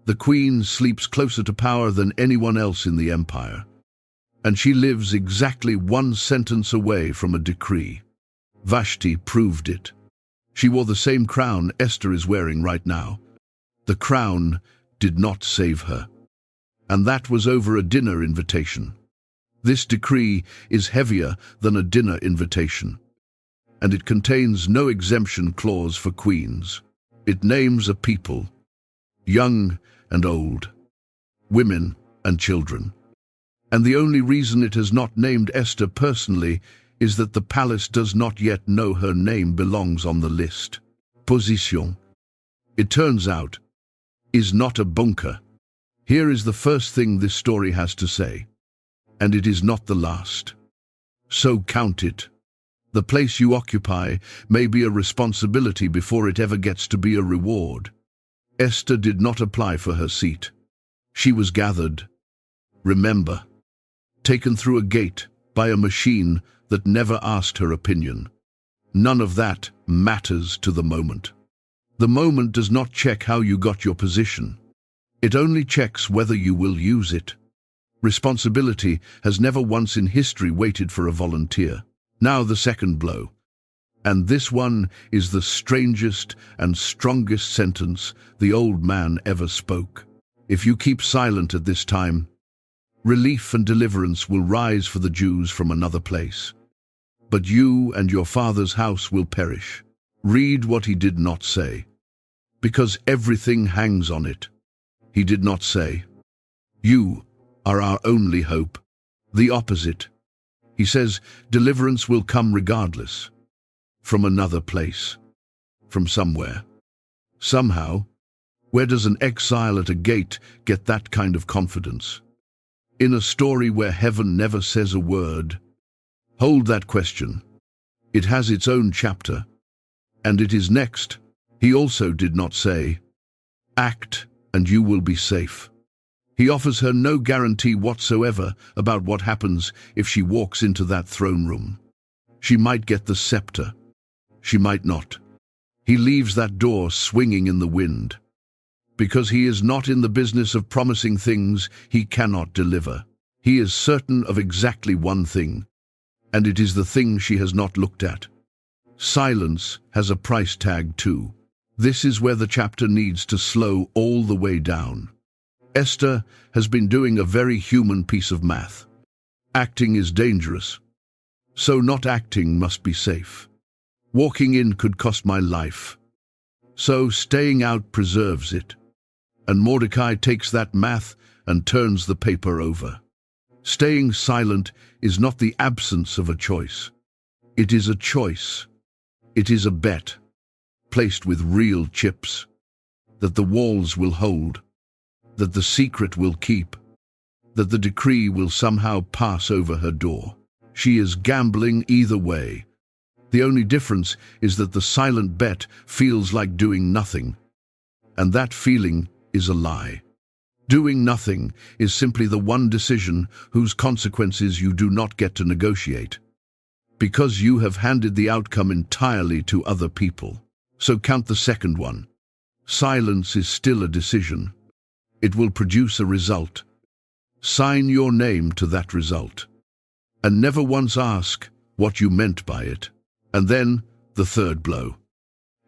the queen sleeps closer to power than anyone else in the empire, and she lives exactly 1 sentence away from a decree. Vashti proved it. She wore the same crown Esther is wearing right now. The crown did not save her, and that was over a dinner invitation. This decree is heavier than a dinner invitation, and it contains no exemption clause for queens. It names a people, young and old, women and children. And the only reason it has not named Esther personally is that the palace does not yet know her name belongs on the list. Position, it turns out, is not a bunker. Here is the first thing this story has to say, and it is not the last. So count it. The place you occupy may be a responsibility before it ever gets to be a reward. Esther did not apply for her seat. She was gathered. Remember, taken through a gate by a machine that never asked her opinion. None of that matters to the moment. The moment does not check how you got your position. It only checks whether you will use it. Responsibility has never once in history waited for a volunteer. Now the second blow. And this one is the strangest and strongest sentence the old man ever spoke. If you keep silent at this time, relief and deliverance will rise for the Jews from another place. But you and your father's house will perish. Read what he did not say, because everything hangs on it. He did not say, "You are our only hope." The opposite. He says, deliverance will come regardless. From another place. From somewhere. Somehow. Where does an exile at a gate get that kind of confidence? In a story where heaven never says a word. Hold that question. It has its own chapter. And it is next. He also did not say, "Act, and you will be safe." He offers her no guarantee whatsoever about what happens if she walks into that throne room. She might get the scepter. She might not. He leaves that door swinging in the wind. Because he is not in the business of promising things he cannot deliver. He is certain of exactly one thing, and it is the thing she has not looked at. Silence has a price tag too. This is where the chapter needs to slow all the way down. Esther has been doing a very human piece of math. Acting is dangerous, so not acting must be safe. Walking in could cost my life, so staying out preserves it. And Mordecai takes that math and turns the paper over. Staying silent is not the absence of a choice. It is a choice. It is a bet, placed with real chips, that the walls will hold, that the secret will keep, that the decree will somehow pass over her door. She is gambling either way. The only difference is that the silent bet feels like doing nothing, and that feeling is a lie. Doing nothing is simply the one decision whose consequences you do not get to negotiate, because you have handed the outcome entirely to other people. So count the second one. Silence is still a decision. It will produce a result. Sign your name to that result. And never once ask what you meant by it. And then the third blow.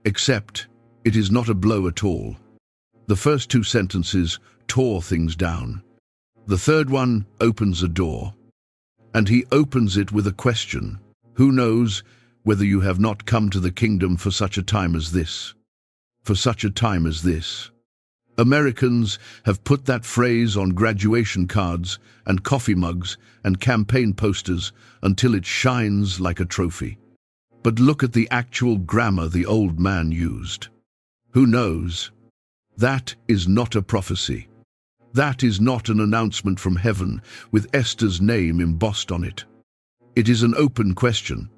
Except it is not a blow at all. The first two sentences tore things down. The third one opens a door. And he opens it with a question. Who knows whether you have not come to the kingdom for such a time as this? For such a time as this. Americans have put that phrase on graduation cards and coffee mugs and campaign posters until it shines like a trophy. But look at the actual grammar the old man used. Who knows? That is not a prophecy. That is not an announcement from heaven with Esther's name embossed on it. It is an open question,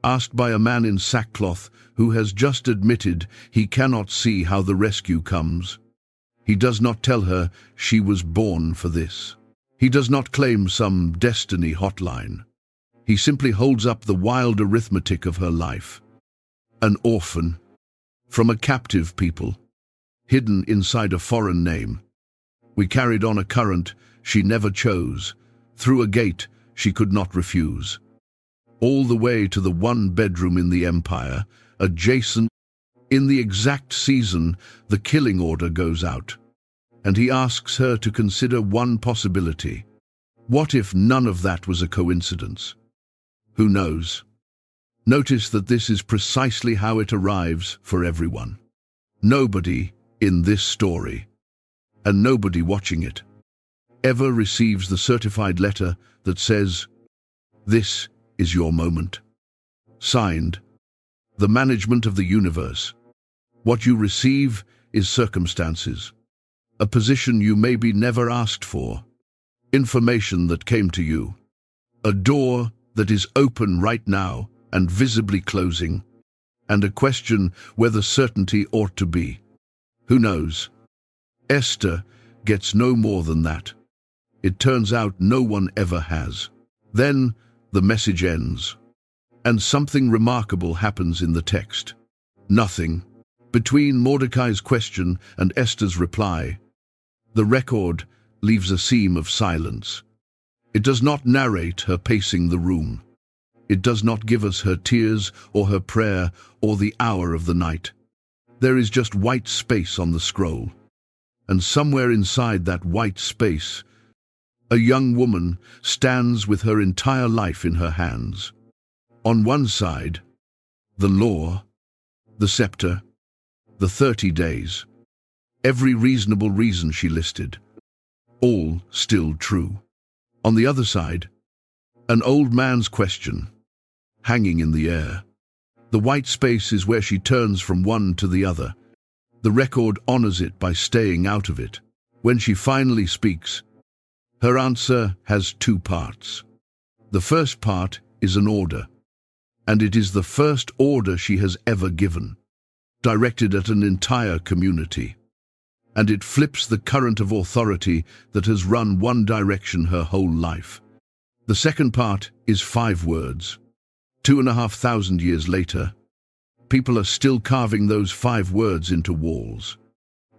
asked by a man in sackcloth who has just admitted he cannot see how the rescue comes. He does not tell her she was born for this. He does not claim some destiny hotline. He simply holds up the wild arithmetic of her life. An orphan, from a captive people, hidden inside a foreign name. We carried on a current she never chose, through a gate she could not refuse. All the way to the one bedroom in the empire, adjacent. In the exact season, the killing order goes out, and he asks her to consider one possibility. What if none of that was a coincidence? Who knows? Notice that this is precisely how it arrives for everyone. Nobody in this story, and nobody watching it, ever receives the certified letter that says, "This is your moment." Signed, the management of the universe. What you receive is circumstances. a position you maybe never asked for, information that came to you, a door that is open right now and visibly closing, and a question whether certainty ought to be. Who knows? Esther gets no more than that. It turns out no one ever has. Then the message ends, and something remarkable happens in the text. Nothing. Between Mordecai's question and Esther's reply, the record leaves a seam of silence. It does not narrate her pacing the room. It does not give us her tears or her prayer or the hour of the night. There is just white space on the scroll. And somewhere inside that white space, a young woman stands with her entire life in her hands. On one side, the law, the scepter, the 30 days, every reasonable reason she listed, all still true. On the other side, an old man's question, hanging in the air. The white space is where she turns from one to the other. The record honors it by staying out of it. When she finally speaks, her answer has two parts. The first part is an order, and it is the first order she has ever given, directed at an entire community. And it flips the current of authority that has run one direction her whole life. The second part is 5 words. 2,500 years later, people are still carving those 5 words into walls.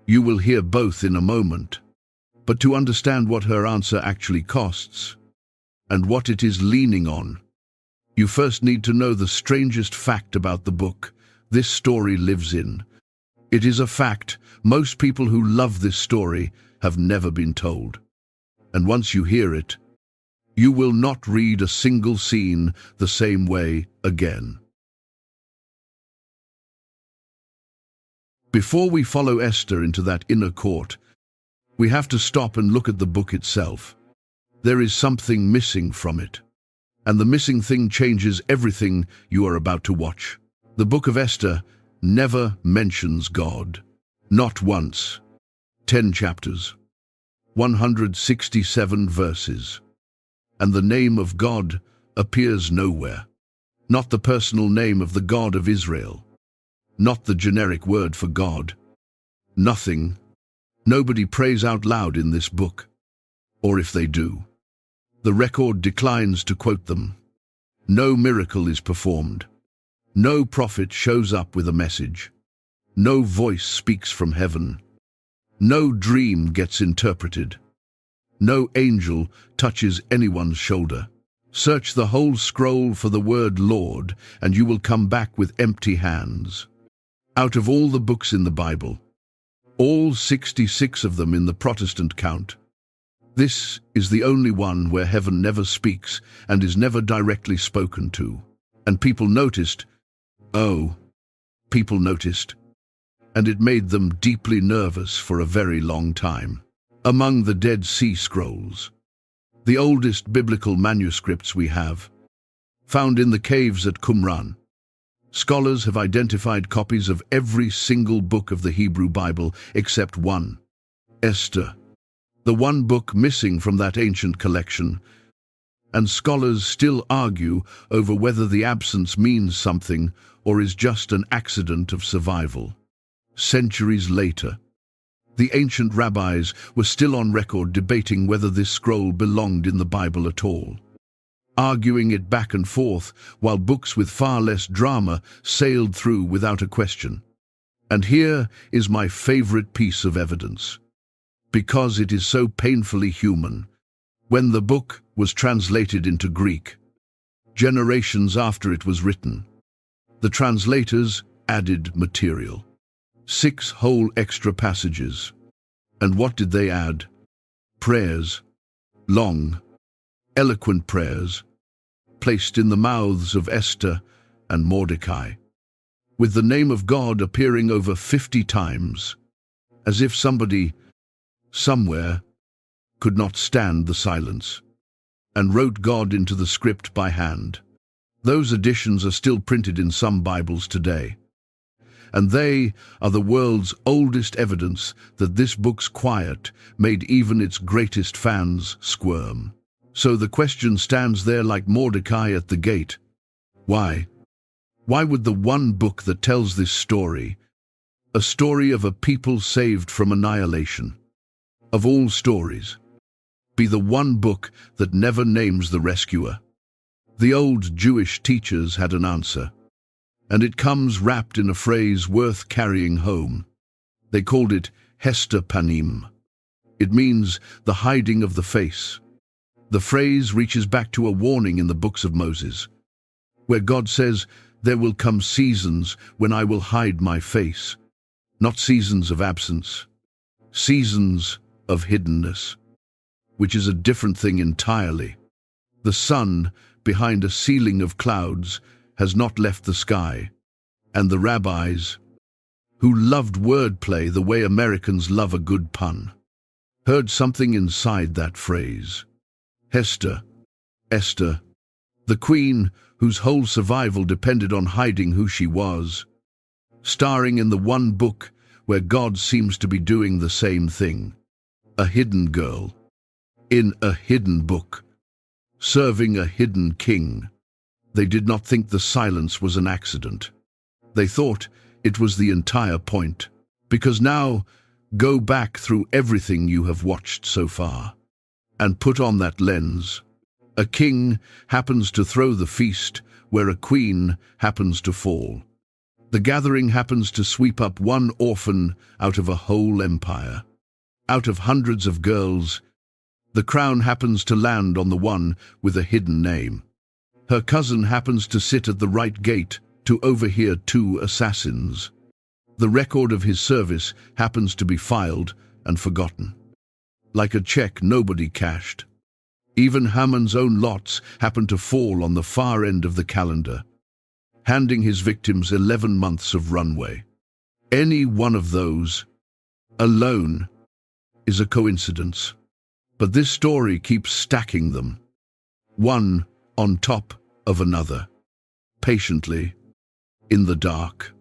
You will hear both in a moment. But to understand what her answer actually costs, and what it is leaning on, you first need to know the strangest fact about the book this story lives in. It is a fact most people who love this story have never been told. And once you hear it, you will not read a single scene the same way again. Before we follow Esther into that inner court, we have to stop and look at the book itself. There is something missing from it, and the missing thing changes everything you are about to watch. The book of Esther never mentions God. Not once. 10 chapters, 167 verses. And the name of God appears nowhere. Not the personal name of the God of Israel. Not the generic word for God. Nothing. Nobody prays out loud in this book. Or if they do, the record declines to quote them. No miracle is performed. No prophet shows up with a message. No voice speaks from heaven. No dream gets interpreted. No angel touches anyone's shoulder. Search the whole scroll for the word Lord, and you will come back with empty hands. Out of all the books in the Bible, all 66 of them in the Protestant count, this is the only one where heaven never speaks and is never directly spoken to. And people noticed, people noticed, and it made them deeply nervous for a very long time. Among the Dead Sea Scrolls, the oldest biblical manuscripts we have, found in the caves at Qumran, scholars have identified copies of every single book of the Hebrew Bible except one, Esther, the one book missing from that ancient collection. And scholars still argue over whether the absence means something or is just an accident of survival. Centuries later, the ancient rabbis were still on record debating whether this scroll belonged in the Bible at all, arguing it back and forth while books with far less drama sailed through without a question. And here is my favorite piece of evidence, because it is so painfully human. When the book was translated into Greek, generations after it was written, the translators added material. 6 whole extra passages. And what did they add? Prayers, long, eloquent prayers, placed in the mouths of Esther and Mordecai, with the name of God appearing over 50 times, as if somebody, somewhere, could not stand the silence, and wrote God into the script by hand. Those additions are still printed in some Bibles today. and they are the world's oldest evidence that this book's quiet made even its greatest fans squirm. So the question stands there like Mordecai at the gate. Why? Why would the one book that tells this story, a story of a people saved from annihilation, of all stories, be the one book that never names the rescuer? The old Jewish teachers had an answer, and it comes wrapped in a phrase worth carrying home. They called it Hester Panim. It means the hiding of the face. The phrase reaches back to a warning in the books of Moses, where God says, "There will come seasons when I will hide my face." Not seasons of absence, seasons of hiddenness, which is a different thing entirely. The sun, behind a ceiling of clouds, has not left the sky, and the rabbis, who loved wordplay the way Americans love a good pun, heard something inside that phrase. Hester, Esther, the queen whose whole survival depended on hiding who she was, starring in the one book where God seems to be doing the same thing. A hidden girl, in a hidden book, serving a hidden king. They did not think the silence was an accident. They thought it was the entire point. Because now, go back through everything you have watched so far, and put on that lens. A king happens to throw the feast where a queen happens to fall. The gathering happens to sweep up one orphan out of a whole empire. Out of hundreds of girls, the crown happens to land on the one with a hidden name. Her cousin happens to sit at the right gate to overhear 2 assassins. The record of his service happens to be filed and forgotten. Like a check nobody cashed. Even Haman's own lots happen to fall on the far end of the calendar, handing his victims 11 months of runway. Any one of those alone is a coincidence. But this story keeps stacking them, one on top of another, patiently, in the dark.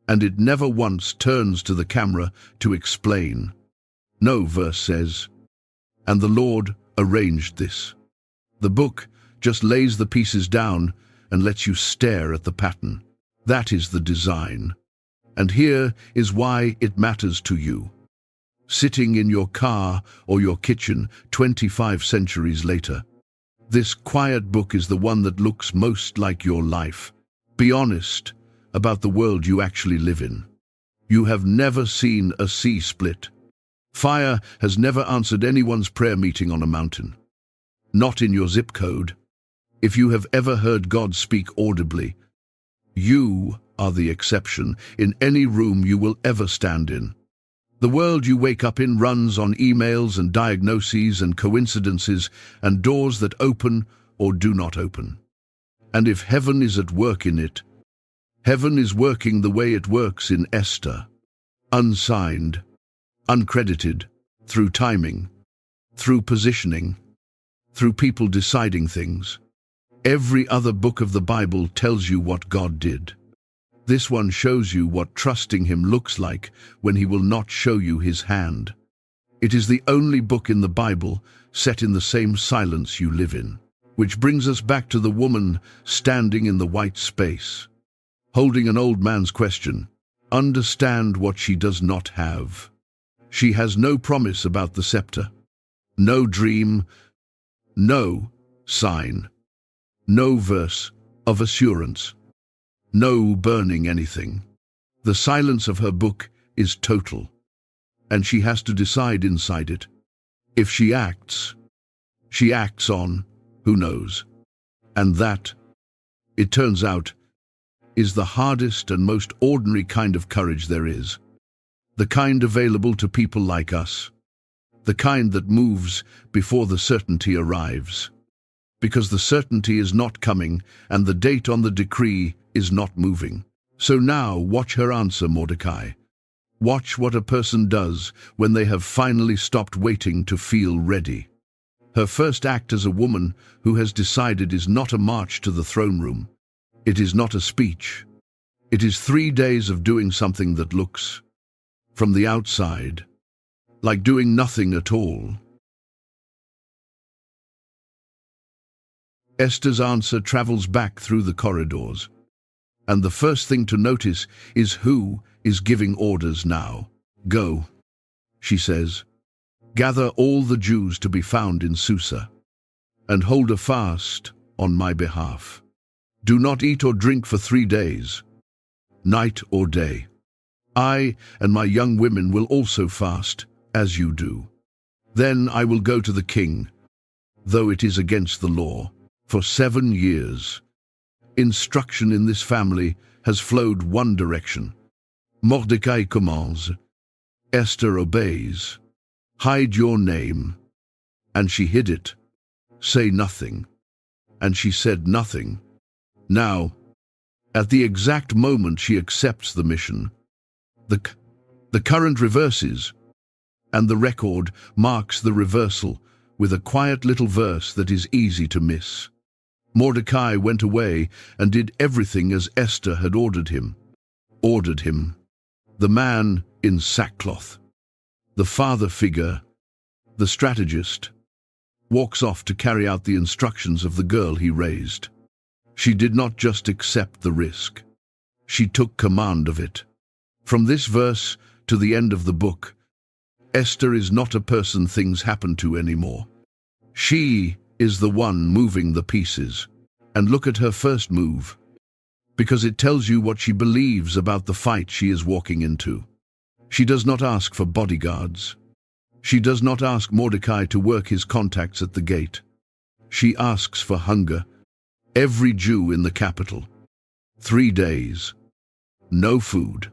And it never once turns to the camera to explain. No, verse says, and the Lord arranged this. The book just lays the pieces down and lets you stare at the pattern. That is the design. And here is why it matters to you. Sitting in your car or your kitchen 25 centuries later, this quiet book is the one that looks most like your life. Be honest about the world you actually live in. You have never seen a sea split. Fire has never answered anyone's prayer meeting on a mountain. Not in your zip code. If you have ever heard God speak audibly, you are the exception in any room you will ever stand in. The world you wake up in runs on emails and diagnoses and coincidences and doors that open or do not open. And if heaven is at work in it, heaven is working the way it works in Esther. Unsigned, uncredited, through timing, through positioning, through people deciding things. Every other book of the Bible tells you what God did. This one shows you what trusting Him looks like when He will not show you His hand. It is the only book in the Bible set in the same silence you live in. Which brings us back to the woman standing in the white space, holding an old man's question. Understand what she does not have. She has no promise about the scepter, no dream, no sign, no verse of assurance, no burning anything. The silence of her book is total, and she has to decide inside it. If she acts on, who knows? And that, it turns out, is the hardest and most ordinary kind of courage there is. The kind available to people like us. The kind that moves before the certainty arrives. Because the certainty is not coming and the date on the decree is not moving. So now watch her answer, Mordecai. Watch what a person does when they have finally stopped waiting to feel ready. Her first act as a woman who has decided is not a march to the throne room. It is not a speech. It is 3 days of doing something that looks, from the outside, like doing nothing at all. Esther's answer travels back through the corridors, and the first thing to notice is who is giving orders now. "Go," she says, "gather all the Jews to be found in Susa, and hold a fast on my behalf. Do not eat or drink for 3 days, night or day. I and my young women will also fast, as you do. Then I will go to the king, though it is against the law, for 7 years. Instruction in this family has flowed one direction. Mordecai commands. Esther obeys. Hide your name. And she hid it. Say nothing. And she said nothing. Now, at the exact moment she accepts the mission, the current reverses, and the record marks the reversal with a quiet little verse that is easy to miss. Mordecai went away and did everything as Esther had ordered him. The man in sackcloth, the father figure, the strategist, walks off to carry out the instructions of the girl he raised. She did not just accept the risk. She took command of it. From this verse to the end of the book, Esther is not a person things happen to anymore. She is the one moving the pieces. And look at her first move, because it tells you what she believes about the fight she is walking into. She does not ask for bodyguards. She does not ask Mordecai to work his contacts at the gate. She asks for hunger. Every Jew in the capital. 3 days. No food.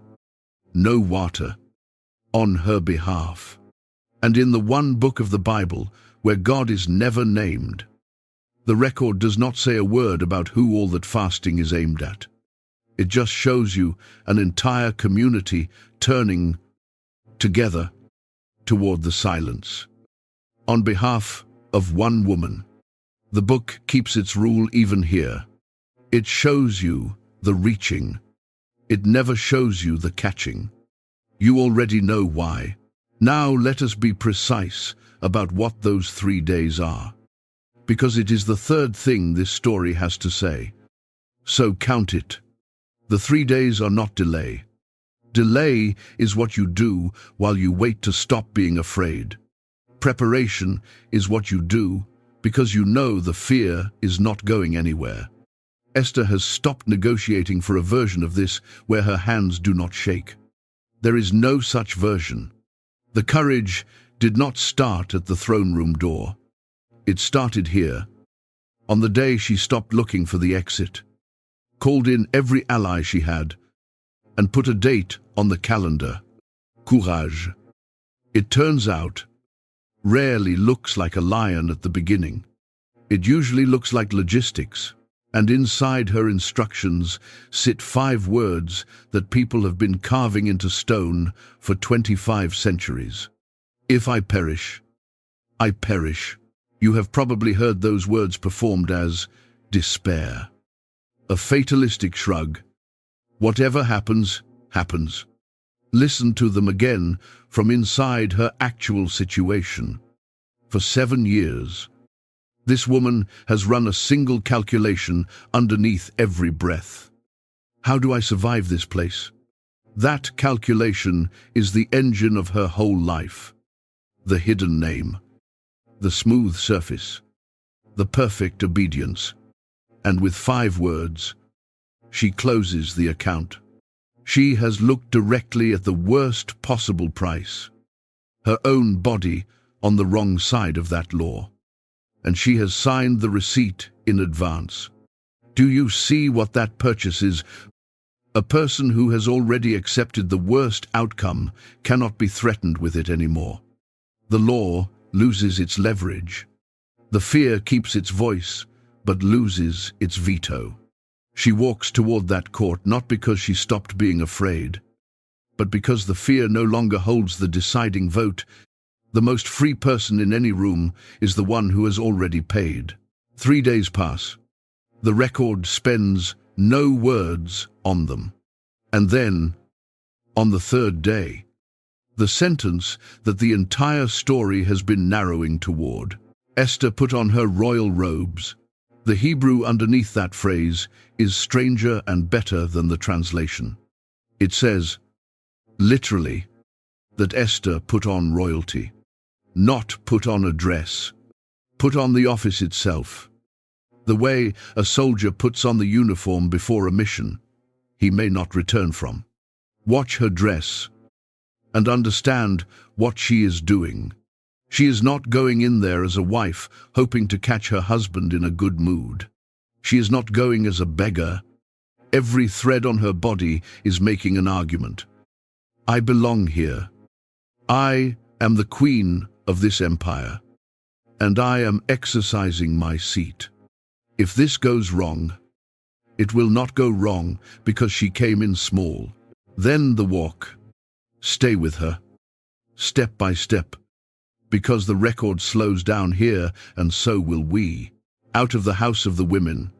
No water. On her behalf. And in the one book of the Bible where God is never named, the record does not say a word about who all that fasting is aimed at. It just shows you an entire community turning together toward the silence. On behalf of one woman. The book keeps its rule even here. It shows you the reaching. It never shows you the catching. You already know why. Now let us be precise about what those 3 days are, because it is the third thing this story has to say. So count it. The 3 days are not delay. Delay is what you do while you wait to stop being afraid. Preparation is what you do because you know the fear is not going anywhere. Esther has stopped negotiating for a version of this where her hands do not shake. There is no such version. The courage did not start at the throne room door. It started here, on the day she stopped looking for the exit, called in every ally she had, and put a date on the calendar. Courage. It turns out, rarely looks like a lion at the beginning. It usually looks like logistics, and inside her instructions sit 5 words that people have been carving into stone for 25 centuries. If I perish, I perish. You have probably heard those words performed as despair. A fatalistic shrug. Whatever happens, happens. Listen to them again from inside her actual situation. For 7 years, this woman has run a single calculation underneath every breath. How do I survive this place? That calculation is the engine of her whole life. The hidden name, the smooth surface, the perfect obedience. And with 5 words, she closes the account. She has looked directly at the worst possible price, her own body on the wrong side of that law. And she has signed the receipt in advance. Do you see what that purchase is? A person who has already accepted the worst outcome cannot be threatened with it anymore. The law loses its leverage. The fear keeps its voice, but loses its veto. She walks toward that court not because she stopped being afraid, but because the fear no longer holds the deciding vote. The most free person in any room is the one who has already paid. 3 days pass. The record spends no words on them. And then, on the third day, the sentence that the entire story has been narrowing toward. Esther put on her royal robes. The Hebrew underneath that phrase is stranger and better than the translation. It says, literally, that Esther put on royalty. Not put on a dress, put on the office itself. The way a soldier puts on the uniform before a mission he may not return from. Watch her dress and understand what she is doing. She is not going in there as a wife hoping to catch her husband in a good mood. She is not going as a beggar. Every thread on her body is making an argument. I belong here. I am the queen of this empire, and I am exercising my seat. If this goes wrong, it will not go wrong because she came in small. Then the walk. Stay with her, step by step, because the record slows down here, and so will we. Out of the house of the women.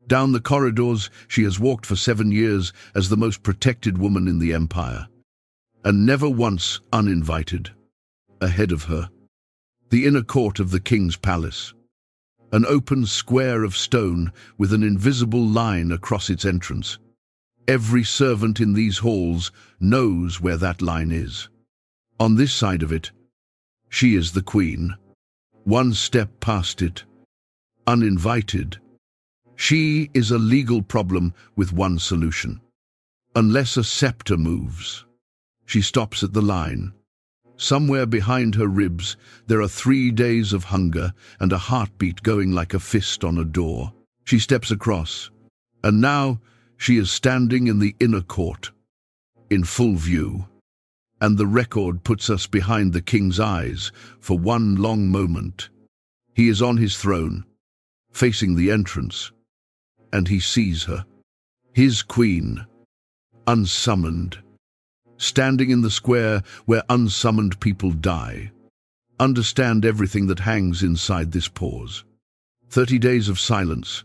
Down the corridors she has walked for 7 years as the most protected woman in the empire, and never once uninvited. Ahead of her, the inner court of the king's palace, an open square of stone with an invisible line across its entrance. Every servant in these halls knows where that line is. On this side of it, she is the queen. One step past it, uninvited. She is a legal problem with one solution. Unless a scepter moves. She stops at the line. Somewhere behind her ribs there are 3 days of hunger and a heartbeat going like a fist on a door. She steps across, and now she is standing in the inner court, in full view. And the record puts us behind the king's eyes for one long moment. He is on his throne, facing the entrance, and he sees her, his queen, unsummoned, standing in the square where unsummoned people die. Understand everything that hangs inside this pause. 30 days of silence,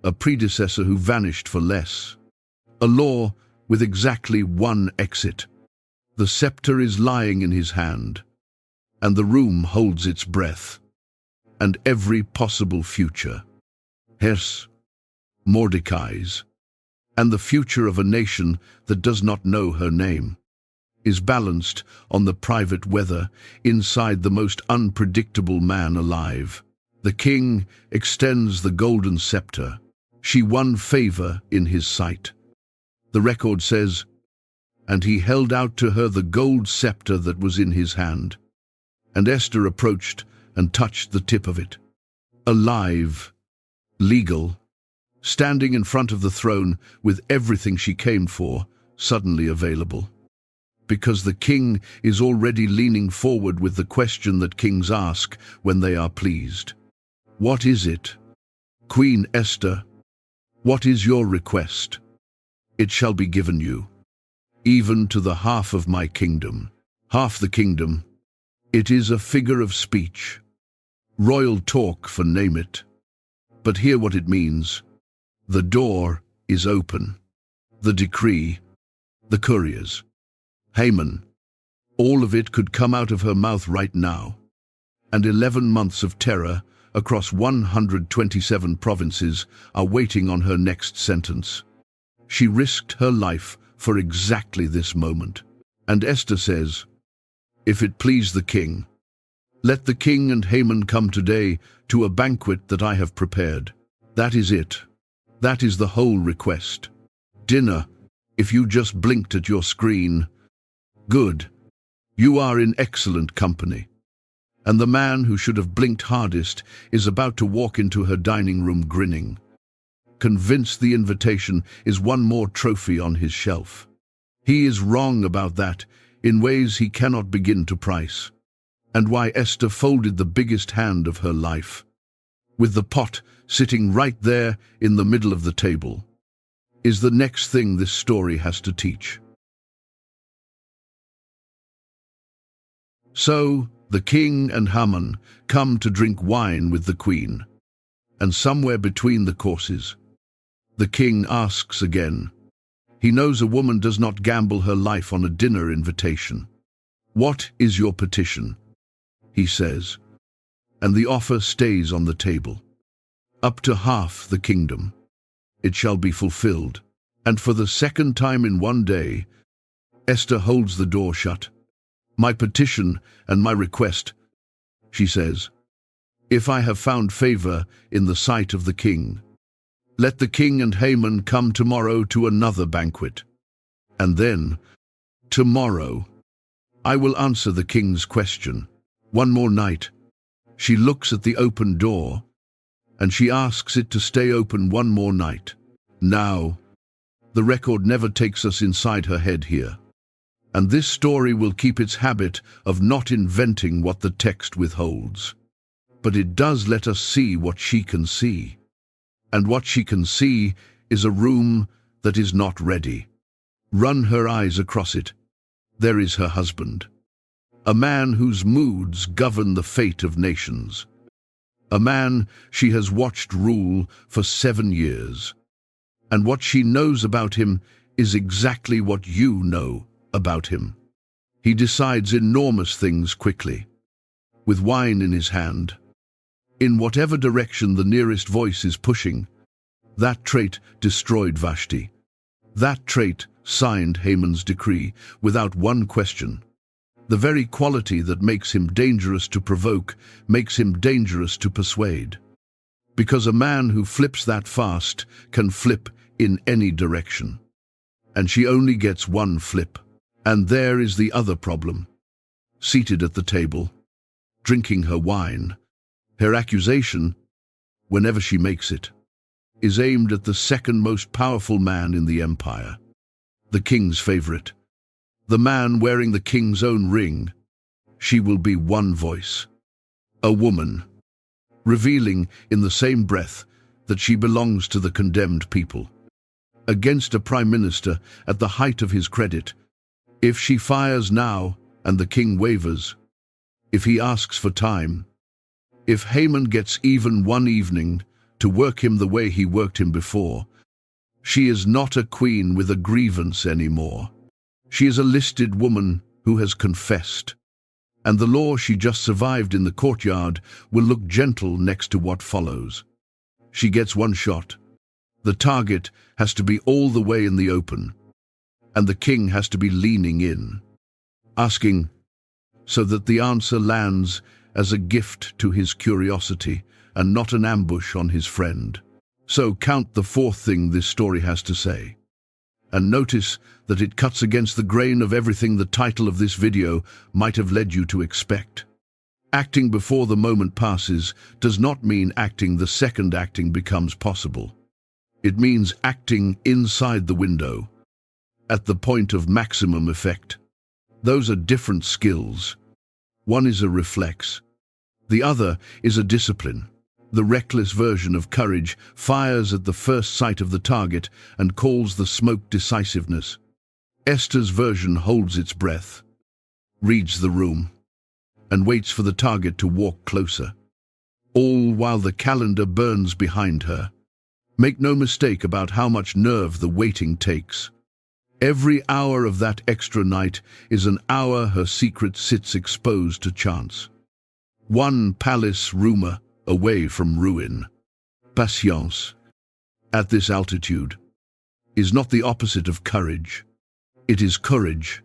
a predecessor who vanished for less, a law with exactly one exit. The scepter is lying in his hand, and the room holds its breath, and every possible future. Hers, Mordecai's, and the future of a nation that does not know her name, is balanced on the private weather inside the most unpredictable man alive. The king extends the golden scepter. She won favor in his sight. The record says, and he held out to her the gold scepter that was in his hand. And Esther approached and touched the tip of it. Alive, legal, standing in front of the throne with everything she came for suddenly available. Because the king is already leaning forward with the question that kings ask when they are pleased. What is it? Queen Esther, what is your request? It shall be given you, even to the half of my kingdom. Half the kingdom. It is a figure of speech. Royal talk for name it. But hear what it means. The door is open. The decree, the couriers, Haman, all of it could come out of her mouth right now. And 11 months of terror across 127 provinces are waiting on her next sentence. She risked her life for exactly this moment. And Esther says, if it please the king, let the king and Haman come today to a banquet that I have prepared. That is it. That is the whole request. Dinner, if you just blinked at your screen. Good. You are in excellent company. And the man who should have blinked hardest is about to walk into her dining room grinning, convinced the invitation is one more trophy on his shelf. He is wrong about that in ways he cannot begin to price. And why Esther folded the biggest hand of her life, with the pot sitting right there in the middle of the table, is the next thing this story has to teach. So, the king and Haman come to drink wine with the queen, and somewhere between the courses, the king asks again. He knows a woman does not gamble her life on a dinner invitation. "What is your petition?" he says, and the offer stays on the table. "Up to half the kingdom. It shall be fulfilled." And for the second time in one day, Esther holds the door shut. "My petition and my request," she says, "if I have found favor in the sight of the king, let the king and Haman come tomorrow to another banquet. And then, tomorrow, I will answer the king's question. One more night." She looks at the open door, and she asks it to stay open one more night. Now, the record never takes us inside her head here. And this story will keep its habit of not inventing what the text withholds. But it does let us see what she can see. And what she can see is a room that is not ready. Run her eyes across it. There is her husband. A man whose moods govern the fate of nations. A man she has watched rule for 7 years. And what she knows about him is exactly what you know about him. He decides enormous things quickly, with wine in his hand, in whatever direction the nearest voice is pushing. That trait destroyed Vashti. That trait signed Haman's decree without one question. The very quality that makes him dangerous to provoke makes him dangerous to persuade. Because a man who flips that fast can flip in any direction. And she only gets one flip. And there is the other problem. Seated at the table, drinking her wine, her accusation, whenever she makes it, is aimed at the second most powerful man in the empire, the king's favorite, the man wearing the king's own ring. She will be one voice, a woman, revealing in the same breath that she belongs to the condemned people, against a prime minister at the height of his credit. If she fires now and the king wavers, if he asks for time, if Haman gets even one evening to work him the way he worked him before, she is not a queen with a grievance anymore. She is a listed woman who has confessed, and the law she just survived in the courtyard will look gentle next to what follows. She gets one shot. The target has to be all the way in the open, and the king has to be leaning in, asking, so that the answer lands as a gift to his curiosity and not an ambush on his friend. So count the fourth thing this story has to say. And notice that it cuts against the grain of everything the title of this video might have led you to expect. Acting before the moment passes does not mean acting the second acting becomes possible. It means acting inside the window, at the point of maximum effect. Those are different skills. One is a reflex. The other is a discipline. The reckless version of courage fires at the first sight of the target and calls the smoke decisiveness. Esther's version holds its breath, reads the room, and waits for the target to walk closer, all while the calendar burns behind her. Make no mistake about how much nerve the waiting takes. Every hour of that extra night is an hour her secret sits exposed to chance. One palace rumor away from ruin. Patience, at this altitude, is not the opposite of courage. It is courage,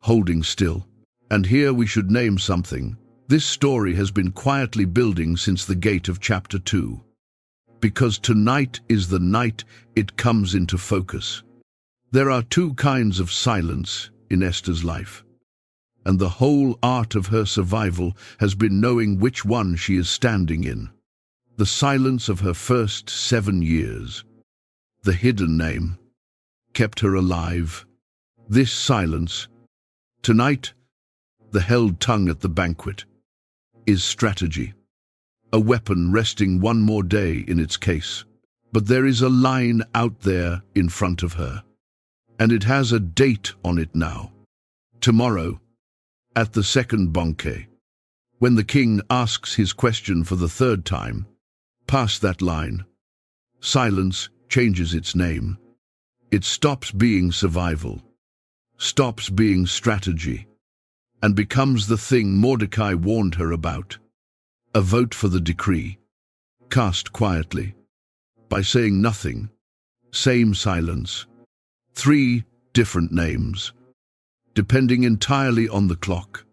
holding still. And here we should name something. This story has been quietly building since the gate of chapter 2. Because tonight is the night it comes into focus. There are two kinds of silence in Esther's life, and the whole art of her survival has been knowing which one she is standing in. The silence of her first 7 years, the hidden name, kept her alive. This silence, tonight, the held tongue at the banquet, is strategy, a weapon resting one more day in its case. But there is a line out there in front of her, and it has a date on it now. Tomorrow, at the second banquet, when the king asks his question for the third time, past that line, silence changes its name. It stops being survival, stops being strategy, and becomes the thing Mordecai warned her about. A vote for the decree, cast quietly, by saying nothing, same silence, 3 different names, depending entirely on the clock.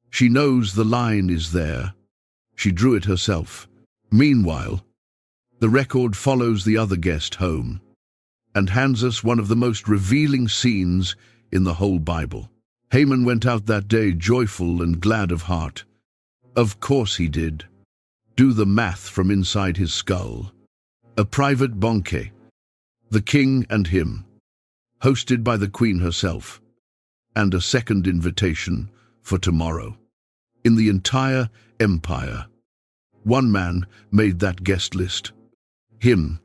She knows the line is there. She drew it herself. Meanwhile, the record follows the other guest home and hands us one of the most revealing scenes in the whole Bible. Haman went out that day joyful and glad of heart. Of course he did. Do the math from inside his skull. A private banquet, the king and him, hosted by the queen herself, and a second invitation for tomorrow. In the entire empire, one man made that guest list. Him.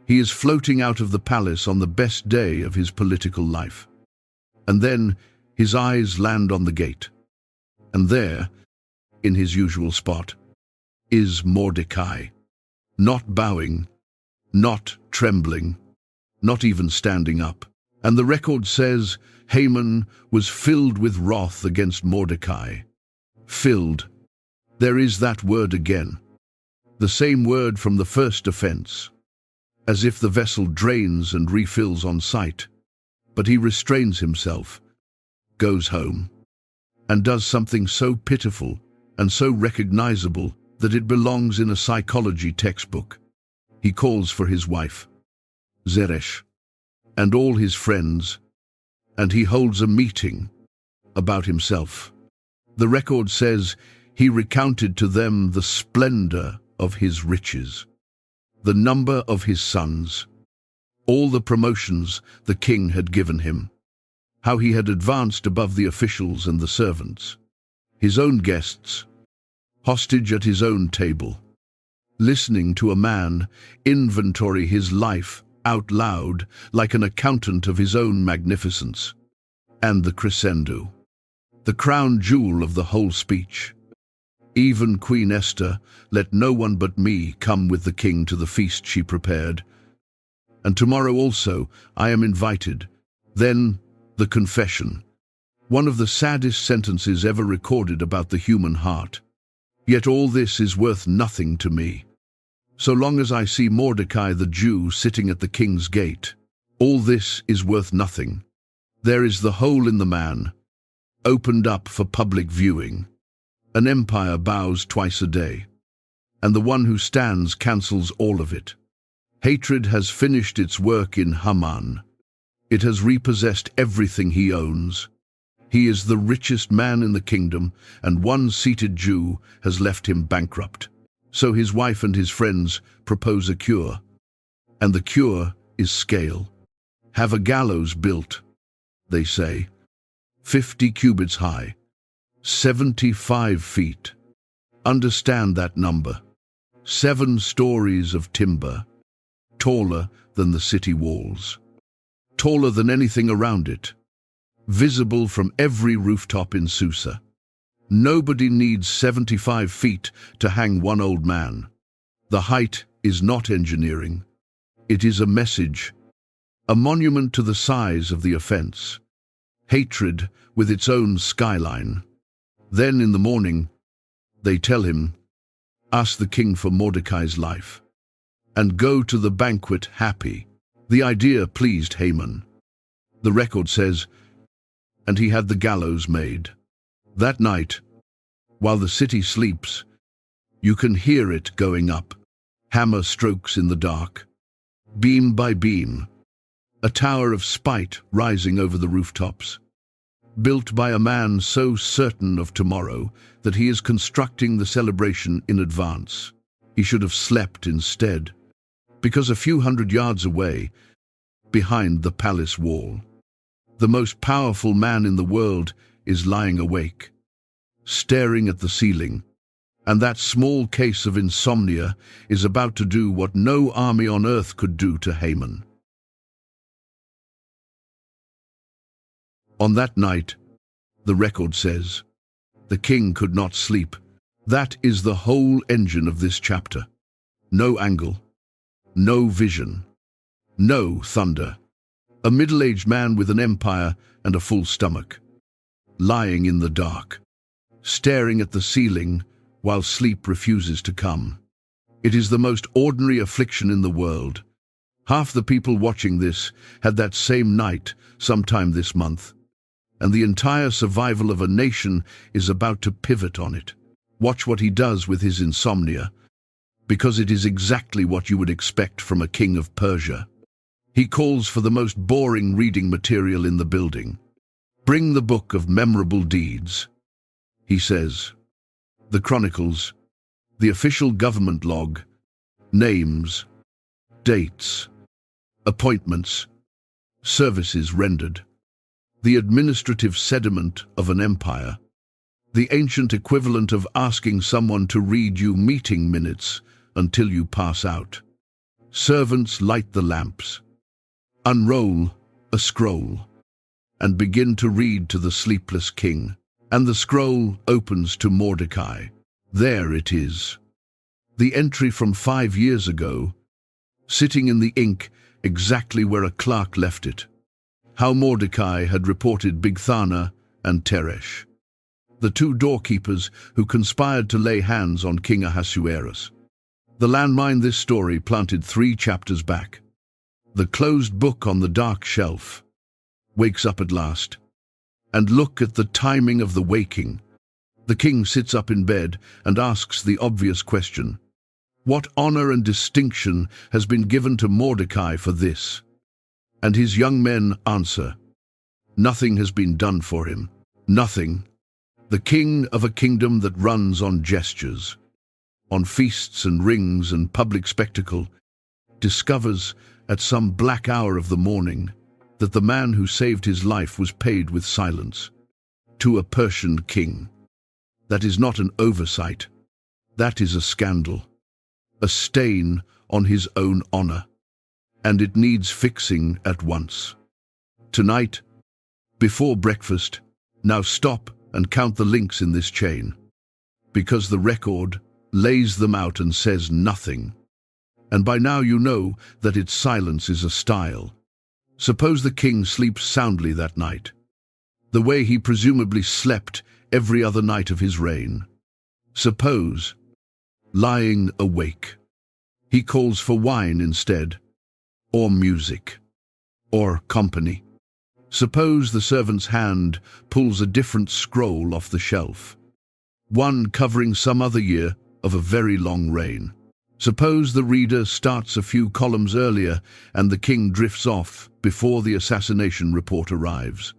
He is floating out of the palace on the best day of his political life. And then his eyes land on the gate. And there, in his usual spot, is Mordecai. Not bowing, not trembling, not even standing up. And the record says Haman was filled with wrath against Mordecai. Filled. There is that word again. The same word from the first offense. As if the vessel drains and refills on sight. But he restrains himself, goes home, and does something so pitiful and so recognizable that it belongs in a psychology textbook. He calls for his wife, Zeresh, and all his friends, and he holds a meeting about himself. The record says he recounted to them the splendor of his riches, the number of his sons, all the promotions the king had given him, how he had advanced above the officials and the servants, his own guests, hostage at his own table, listening to a man inventory his life out loud like an accountant of his own magnificence. And the crescendo, the crown jewel of the whole speech. Even Queen Esther, let no one but me come with the king to the feast she prepared. And tomorrow also I am invited. Then the confession, one of the saddest sentences ever recorded about the human heart. Yet all this is worth nothing to me. So long as I see Mordecai the Jew sitting at the king's gate, all this is worth nothing. There is the hole in the man, opened up for public viewing. An empire bows twice a day, and the one who stands cancels all of it. Hatred has finished its work in Haman. It has repossessed everything he owns. He is the richest man in the kingdom, and one seated Jew has left him bankrupt. So his wife and his friends propose a cure, and the cure is scale. Have a gallows built, they say, 50 cubits high, 75 feet. Understand that number. 7 stories of timber, taller than the city walls, taller than anything around it, visible from every rooftop in Susa. Nobody needs 75 feet to hang one old man. The height is not engineering. It is a message, a monument to the size of the offense. Hatred with its own skyline. Then in the morning, they tell him, ask the king for Mordecai's life, and go to the banquet happy. The idea pleased Haman. The record says, and he had the gallows made. That night, while the city sleeps, you can hear it going up, hammer strokes in the dark, beam by beam, a tower of spite rising over the rooftops, built by a man so certain of tomorrow that he is constructing the celebration in advance. He should have slept instead, because a few hundred yards away, behind the palace wall, the most powerful man in the world is lying awake, staring at the ceiling, and that small case of insomnia is about to do what no army on earth could do to Haman. On that night, the record says, the king could not sleep. That is the whole engine of this chapter. No angle, no vision, no thunder. A middle-aged man with an empire and a full stomach, lying in the dark, staring at the ceiling while sleep refuses to come. It is the most ordinary affliction in the world. Half the people watching this had that same night sometime this month, and the entire survival of a nation is about to pivot on it. Watch what he does with his insomnia, because it is exactly what you would expect from a king of Persia. He calls for the most boring reading material in the building. Bring the book of memorable deeds, he says. The chronicles, the official government log, names, dates, appointments, services rendered, the administrative sediment of an empire, the ancient equivalent of asking someone to read you meeting minutes until you pass out. Servants light the lamps, unroll a scroll, and begin to read to the sleepless king. And the scroll opens to Mordecai. There it is. The entry from 5 years ago, sitting in the ink exactly where a clerk left it. How Mordecai had reported Bigthana and Teresh, the 2 doorkeepers who conspired to lay hands on King Ahasuerus. The landmine this story planted 3 chapters back. The closed book on the dark shelf wakes up at last. And look at the timing of the waking. The king sits up in bed and asks the obvious question. What honor and distinction has been given to Mordecai for this? And his young men answer, nothing has been done for him. Nothing. The king of a kingdom that runs on gestures, on feasts and rings and public spectacle, discovers at some black hour of the morning that the man who saved his life was paid with silence. To a Persian king. That is not an oversight. That is a scandal. A stain on his own honor. And it needs fixing at once. Tonight, before breakfast, now stop and count the links in this chain. Because the record lays them out and says nothing. And by now you know that its silence is a style. Suppose the king sleeps soundly that night, the way he presumably slept every other night of his reign. Suppose, lying awake, he calls for wine instead, or music, or company. Suppose the servant's hand pulls a different scroll off the shelf, one covering some other year of a very long reign. Suppose the reader starts a few columns earlier and the king drifts off before the assassination report arrives.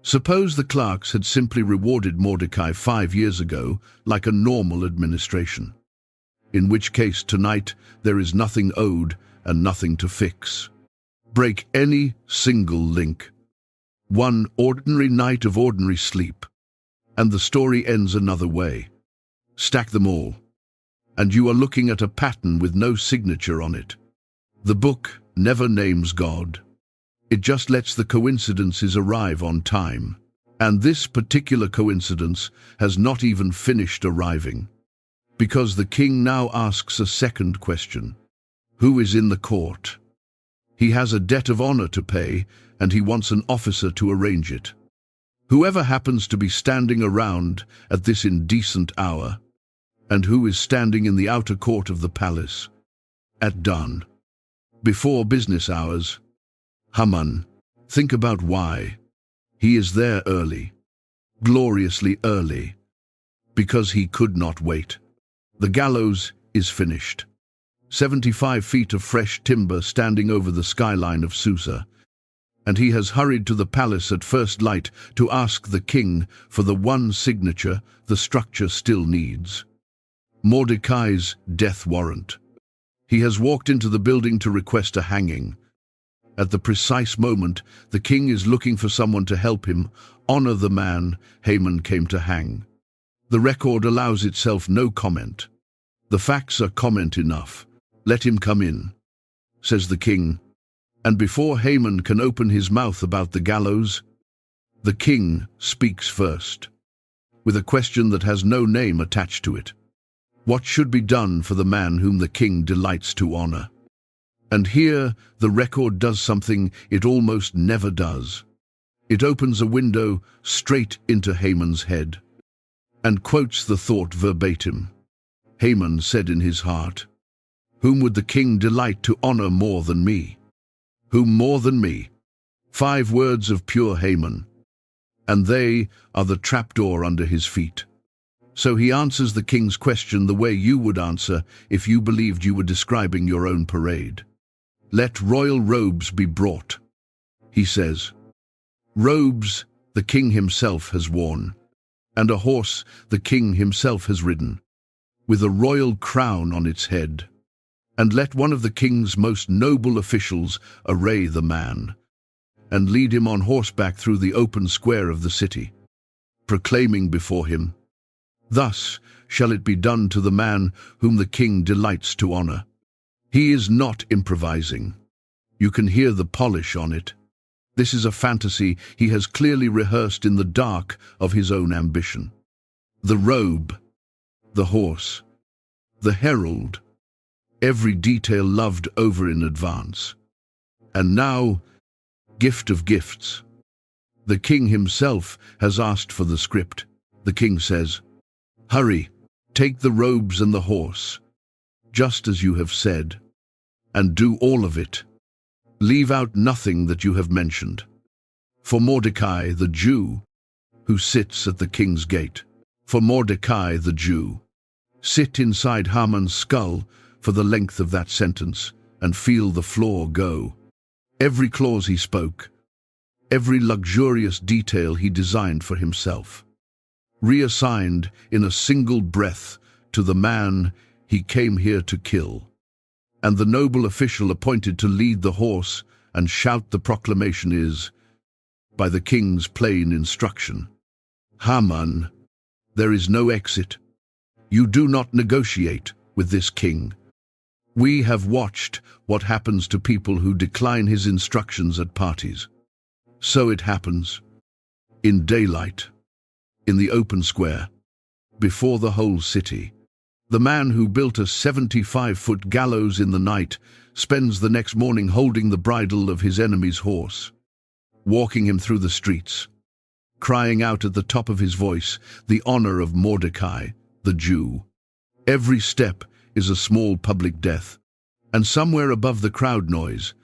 Suppose the clerks had simply rewarded Mordecai 5 years ago like a normal administration. In which case tonight there is nothing owed and nothing to fix. Break any single link. One ordinary night of ordinary sleep, and the story ends another way. Stack them all, and you are looking at a pattern with no signature on it. The book never names God. It just lets the coincidences arrive on time. And this particular coincidence has not even finished arriving. Because the king now asks a second question. Who is in the court? He has a debt of honor to pay, and he wants an officer to arrange it. Whoever happens to be standing around at this indecent hour, and who is standing in the outer court of the palace, at dawn, before business hours. Haman, think about why. He is there early, gloriously early, because he could not wait. The gallows is finished. 75 feet of fresh timber standing over the skyline of Susa, and he has hurried to the palace at first light to ask the king for the one signature the structure still needs. Mordecai's death warrant. He has walked into the building to request a hanging. At the precise moment, the king is looking for someone to help him honor the man Haman came to hang. The record allows itself no comment. The facts are comment enough. Let him come in, says the king. And before Haman can open his mouth about the gallows, the king speaks first, with a question that has no name attached to it. What should be done for the man whom the king delights to honor? And here the record does something it almost never does. It opens a window straight into Haman's head and quotes the thought verbatim. Haman said in his heart, "Whom would the king delight to honor more than me? Whom more than me?" 5 words of pure Haman, and they are the trapdoor under his feet. So he answers the king's question the way you would answer if you believed you were describing your own parade. "Let royal robes be brought," he says. Robes the king himself has worn, and a horse the king himself has ridden, with a royal crown on its head. And let one of the king's most noble officials array the man, and lead him on horseback through the open square of the city, proclaiming before him, "Thus shall it be done to the man whom the king delights to honor." He is not improvising. You can hear the polish on it. This is a fantasy he has clearly rehearsed in the dark of his own ambition. The robe, the horse, the herald, every detail loved over in advance. And now, gift of gifts. The king himself has asked for the script. The king says, "Hurry, take the robes and the horse, just as you have said, and do all of it. Leave out nothing that you have mentioned. For Mordecai the Jew, who sits at the king's gate, for Mordecai the Jew, sit inside Haman's skull for the length of that sentence, and feel the floor go." Every clause he spoke, every luxurious detail he designed for himself, reassigned in a single breath to the man he came here to kill. And the noble official appointed to lead the horse and shout the proclamation is, by the king's plain instruction, "Haman, there is no exit. You do not negotiate with this king." We have watched what happens to people who decline his instructions at parties. So it happens, in daylight, in the open square, before the whole city. The man who built a 75-foot gallows in the night spends the next morning holding the bridle of his enemy's horse, walking him through the streets, crying out at the top of his voice the honor of Mordecai, the Jew. Every step is a small public death, and somewhere above the crowd noise,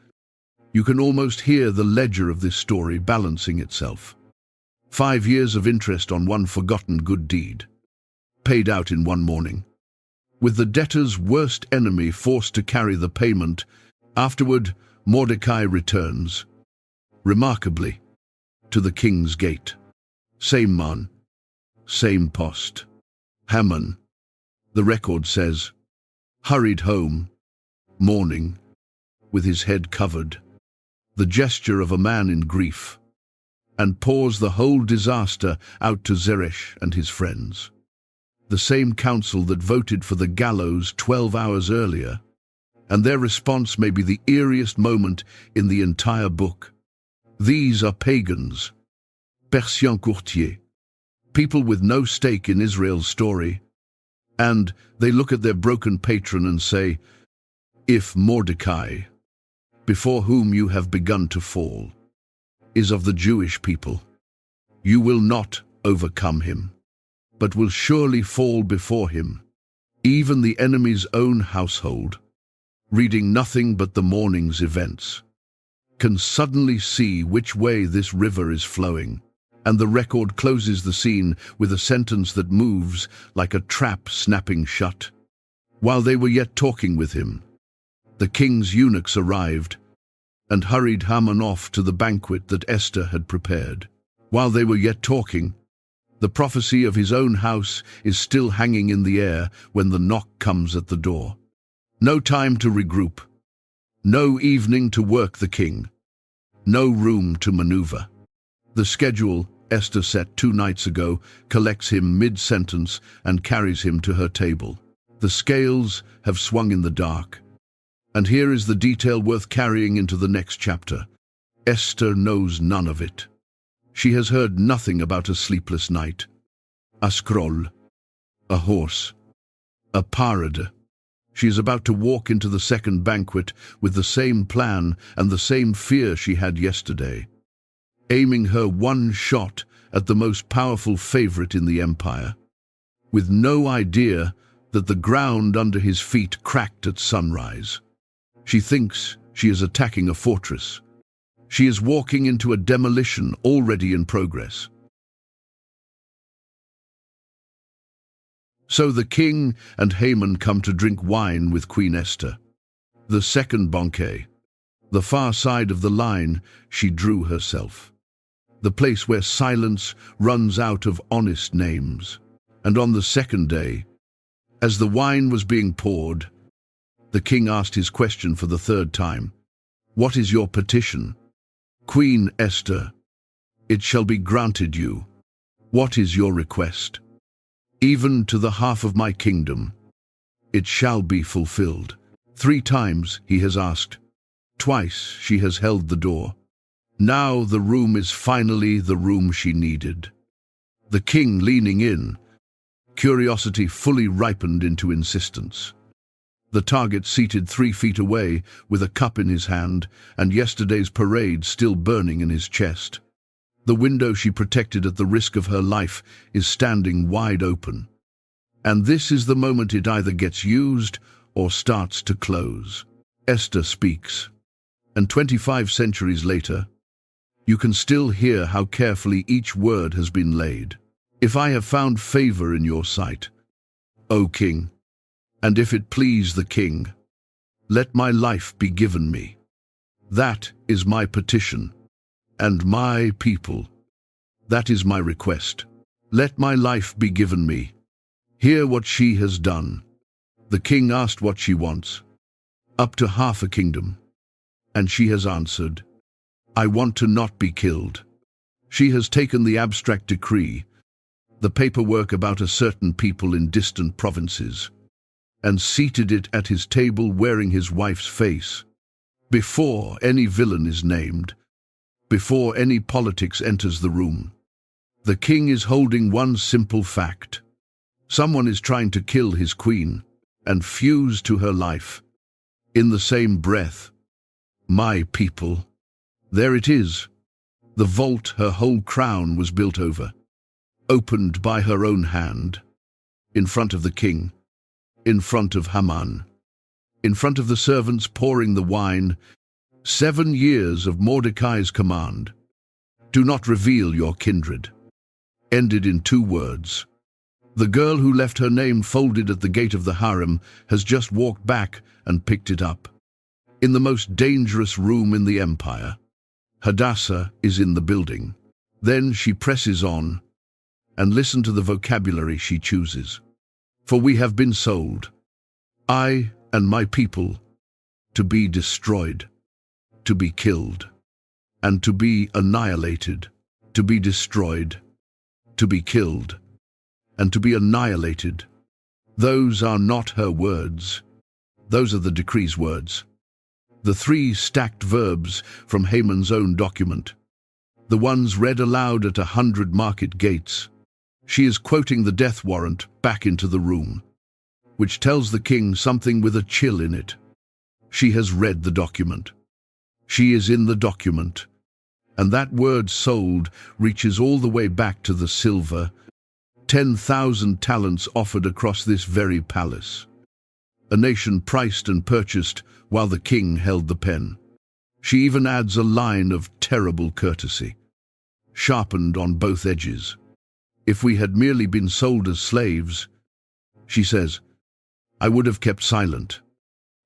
you can almost hear the ledger of this story balancing itself. 5 years of interest on one forgotten good deed, paid out in one morning, with the debtor's worst enemy forced to carry the payment. Afterward, Mordecai returns, remarkably, to the king's gate. Same man, same post. Haman, the record says, hurried home, mourning, with his head covered, the gesture of a man in grief, and pours the whole disaster out to Zeresh and his friends, the same council that voted for the gallows 12 hours earlier, and their response may be the eeriest moment in the entire book. These are pagans, Persian courtiers, people with no stake in Israel's story, and they look at their broken patron and say, "If Mordecai, before whom you have begun to fall, is of the Jewish people, you will not overcome him, but will surely fall before him." Even the enemy's own household, reading nothing but the morning's events, can suddenly see which way this river is flowing. And the record closes the scene with a sentence that moves like a trap snapping shut. While they were yet talking with him, the king's eunuchs arrived and hurried Haman off to the banquet that Esther had prepared. While they were yet talking, the prophecy of his own house is still hanging in the air when the knock comes at the door. No time to regroup, no evening to work the king, no room to maneuver. The schedule Esther set 2 nights ago collects him mid-sentence and carries him to her table. The scales have swung in the dark, and here is the detail worth carrying into the next chapter. Esther knows none of it. She has heard nothing about a sleepless night, a scroll, a horse, a parade, She is about to walk into the second banquet with the same plan and the same fear she had yesterday, aiming her one shot at the most powerful favorite in the empire, with no idea that the ground under his feet cracked at sunrise. She thinks she is attacking a fortress. She is walking into a demolition already in progress. So the king and Haman come to drink wine with Queen Esther. The second banquet. The far side of the line she drew herself. The place where silence runs out of honest names. And on the second day, as the wine was being poured, the king asked his question for the third time. "What is your petition?" "Queen Esther, it shall be granted you. What is your request?" "Even to the half of my kingdom, it shall be fulfilled." 3 times he has asked. Twice she has held the door. Now the room is finally the room she needed. The king leaning in, curiosity fully ripened into insistence. The target seated 3 feet away with a cup in his hand and yesterday's parade still burning in his chest. The window she protected at the risk of her life is standing wide open. And this is the moment it either gets used or starts to close. Esther speaks. And 25 centuries later, you can still hear how carefully each word has been laid. "If I have found favor in your sight, O king, and if it please the king, let my life be given me. That is my petition, and my people. That is my request. Let my life be given me. Hear what she has done." The king asked what she wants. Up to half a kingdom. And she has answered, "I want to not be killed." She has taken the abstract decree, the paperwork about a certain people in distant provinces, and seated it at his table wearing his wife's face. Before any villain is named, before any politics enters the room, the king is holding one simple fact. Someone is trying to kill his queen and fuse to her life. In the same breath, "My people." There it is, the vault her whole crown was built over, opened by her own hand, in front of the king, in front of Haman, in front of the servants pouring the wine. 7 years of Mordecai's command, "Do not reveal your kindred," ended in 2 words. The girl who left her name folded at the gate of the harem has just walked back and picked it up. In the most dangerous room in the empire, Hadassah is in the building. Then she presses on, and listen to the vocabulary she chooses. "For we have been sold, I and my people, to be destroyed, to be killed, and to be annihilated, to be destroyed, to be killed, and to be annihilated." Those are not her words. Those are the decree's words. The 3 stacked verbs from Haman's own document, the ones read aloud at 100 market gates. She is quoting the death warrant back into the room, which tells the king something with a chill in it. She has read the document. She is in the document. And that word "sold" reaches all the way back to the silver, 10,000 talents offered across this very palace. A nation priced and purchased while the king held the pen. She even adds a line of terrible courtesy, sharpened on both edges. "If we had merely been sold as slaves," she says, "I would have kept silent,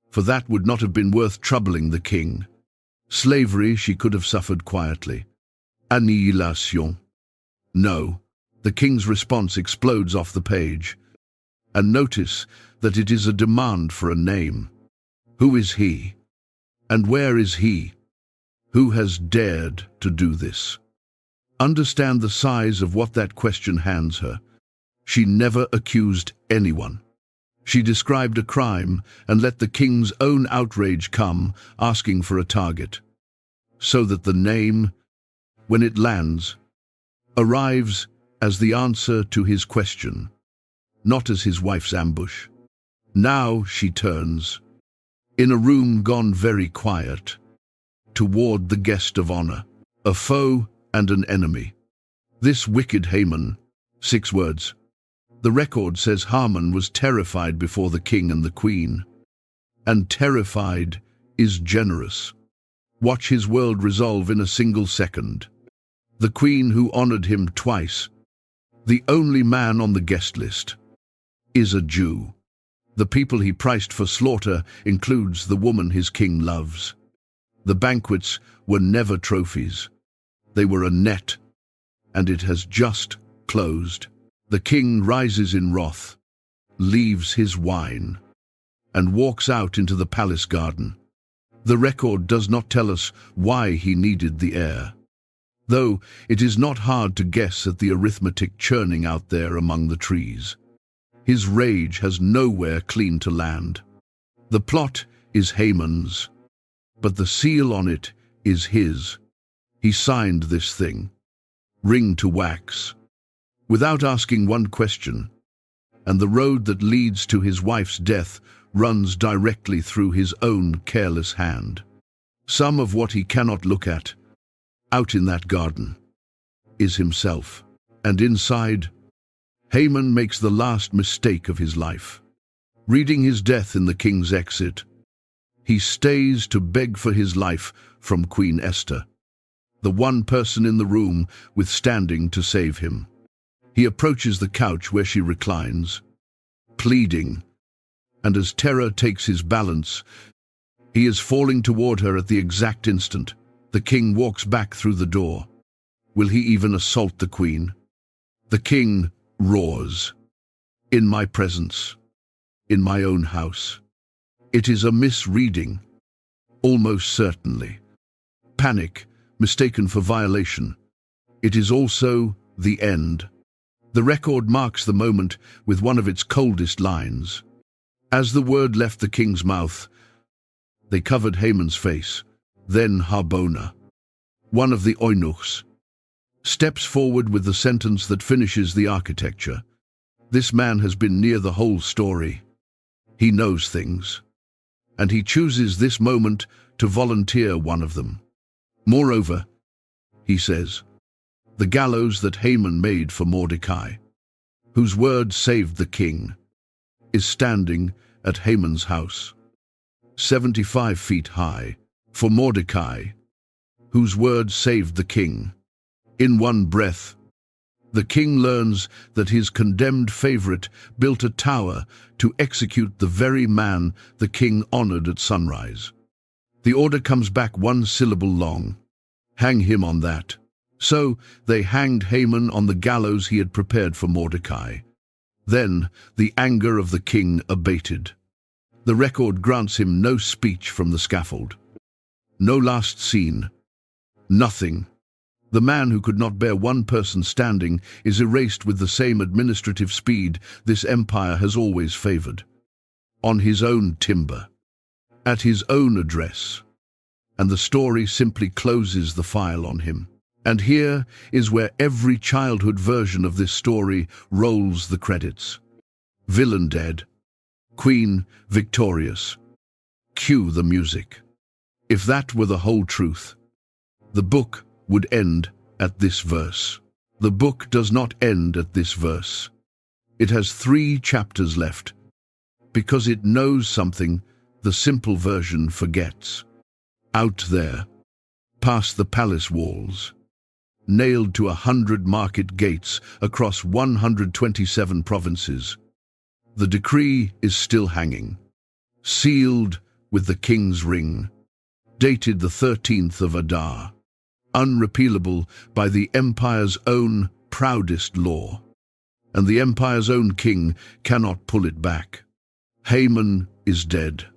for that would not have been worth troubling the king. Slavery she could have suffered quietly. Annihilation. No, the king's response explodes off the page. And notice that it is a demand for a name. Who is he? And where is he? Who has dared to do this? Understand the size of what that question hands her. She never accused anyone. She described a crime and let the king's own outrage come, asking for a target. So that the name, when it lands, arrives as the answer to his question, not as his wife's ambush. Now she turns, in a room gone very quiet, toward the guest of honor, a foe and an enemy. This wicked Haman, 6 words. The record says Haman was terrified before the king and the queen. And terrified is generous. Watch his world resolve in a single second. The queen who honored him twice, the only man on the guest list, is a Jew. The people he priced for slaughter includes the woman his king loves. The banquets were never trophies. They were a net, and it has just closed. The king rises in wrath, leaves his wine, and walks out into the palace garden. The record does not tell us why he needed the air, though it is not hard to guess at the arithmetic churning out there among the trees. His rage has nowhere clean to land. The plot is Haman's, but the seal on it is his. He signed this thing, ring to wax, without asking one question, and the road that leads to his wife's death runs directly through his own careless hand. Some of what he cannot look at, out in that garden, is himself. And inside, Haman makes the last mistake of his life. Reading his death in the king's exit, he stays to beg for his life from Queen Esther, the one person in the room withstanding to save him. He approaches the couch where she reclines, pleading, and as terror takes his balance, he is falling toward her at the exact instant. The king walks back through the door. Will he even assault the queen? The king roars, "In my presence, in my own house." It is a misreading, almost certainly. Panic, mistaken for violation. It is also the end. The record marks the moment with one of its coldest lines. As the word left the king's mouth, they covered Haman's face. Then Harbona, one of the eunuchs, steps forward with the sentence that finishes the architecture. This man has been near the whole story. He knows things, and he chooses this moment to volunteer one of them. Moreover, he says, the gallows that Haman made for Mordecai, whose word saved the king, is standing at Haman's house, 75 feet high, for Mordecai, whose word saved the king. In one breath, the king learns that his condemned favorite built a tower to execute the very man the king honored at sunrise. The order comes back one syllable long: hang him on that. So they hanged Haman on the gallows he had prepared for Mordecai. Then the anger of the king abated. The record grants him no speech from the scaffold, no last scene, nothing. The man who could not bear one person standing is erased with the same administrative speed this empire has always favored. On his own timber, at his own address, and the story simply closes the file on him. And here is where every childhood version of this story rolls the credits. Villain dead, queen victorious. Cue the music. If that were the whole truth, the book would end at this verse. The book does not end at this verse. It has 3 chapters left, because it knows something the simple version forgets. Out there, past the palace walls, nailed to 100 market gates across 127 provinces, the decree is still hanging, sealed with the king's ring, dated the 13th of Adar, unrepealable by the empire's own proudest law, and the empire's own king cannot pull it back. Haman is dead,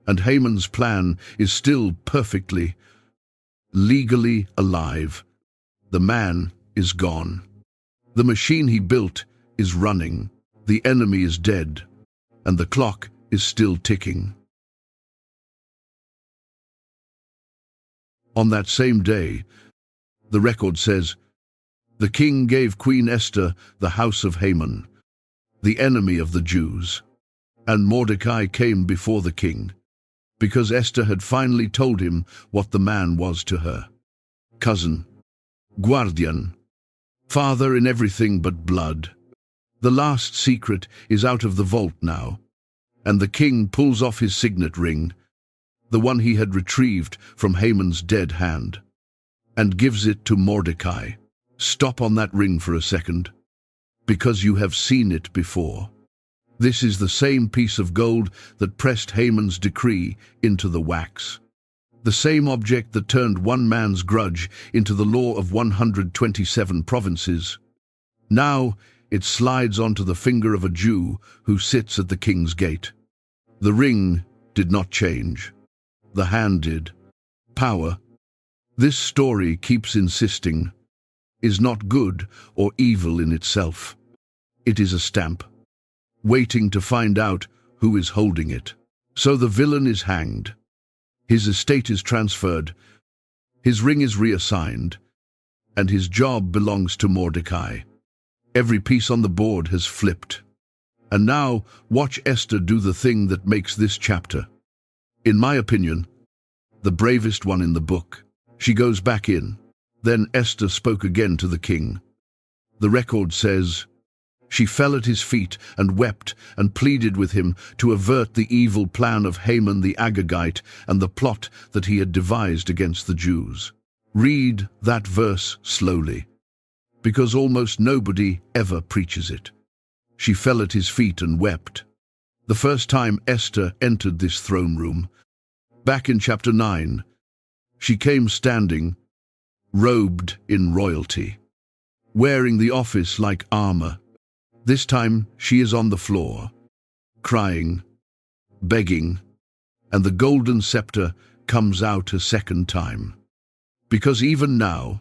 and Haman's plan is still perfectly, legally alive. The man is gone. The machine he built is running. The enemy is dead, and the clock is still ticking. On that same day, the record says, the king gave Queen Esther the house of Haman, the enemy of the Jews, And Mordecai came before the king, because Esther had finally told him what the man was to her. Cousin, guardian, father in everything but blood. The last secret is out of the vault now, and the king pulls off his signet ring, the one he had retrieved from Haman's dead hand, and gives it to Mordecai. Stop on that ring for a second, because you have seen it before. This is the same piece of gold that pressed Haman's decree into the wax. The same object that turned one man's grudge into the law of 127 provinces. Now it slides onto the finger of a Jew who sits at the king's gate. The ring did not change. The hand did. Power, this story keeps insisting, is not good or evil in itself. It is a stamp, waiting to find out who is holding it. So the villain is hanged. His estate is transferred. His ring is reassigned. And his job belongs to Mordecai. Every piece on the board has flipped. And now watch Esther do the thing that makes this chapter, in my opinion, the bravest one in the book. She goes back in. Then Esther spoke again to the king. The record says, she fell at his feet and wept and pleaded with him to avert the evil plan of Haman the Agagite and the plot that he had devised against the Jews. Read that verse slowly, because almost nobody ever preaches it. She fell at his feet and wept. The first time Esther entered this throne room, back in chapter 9, she came standing, robed in royalty, wearing the office like armor. This time she is on the floor, crying, begging, and the golden scepter comes out a second time. Because even now,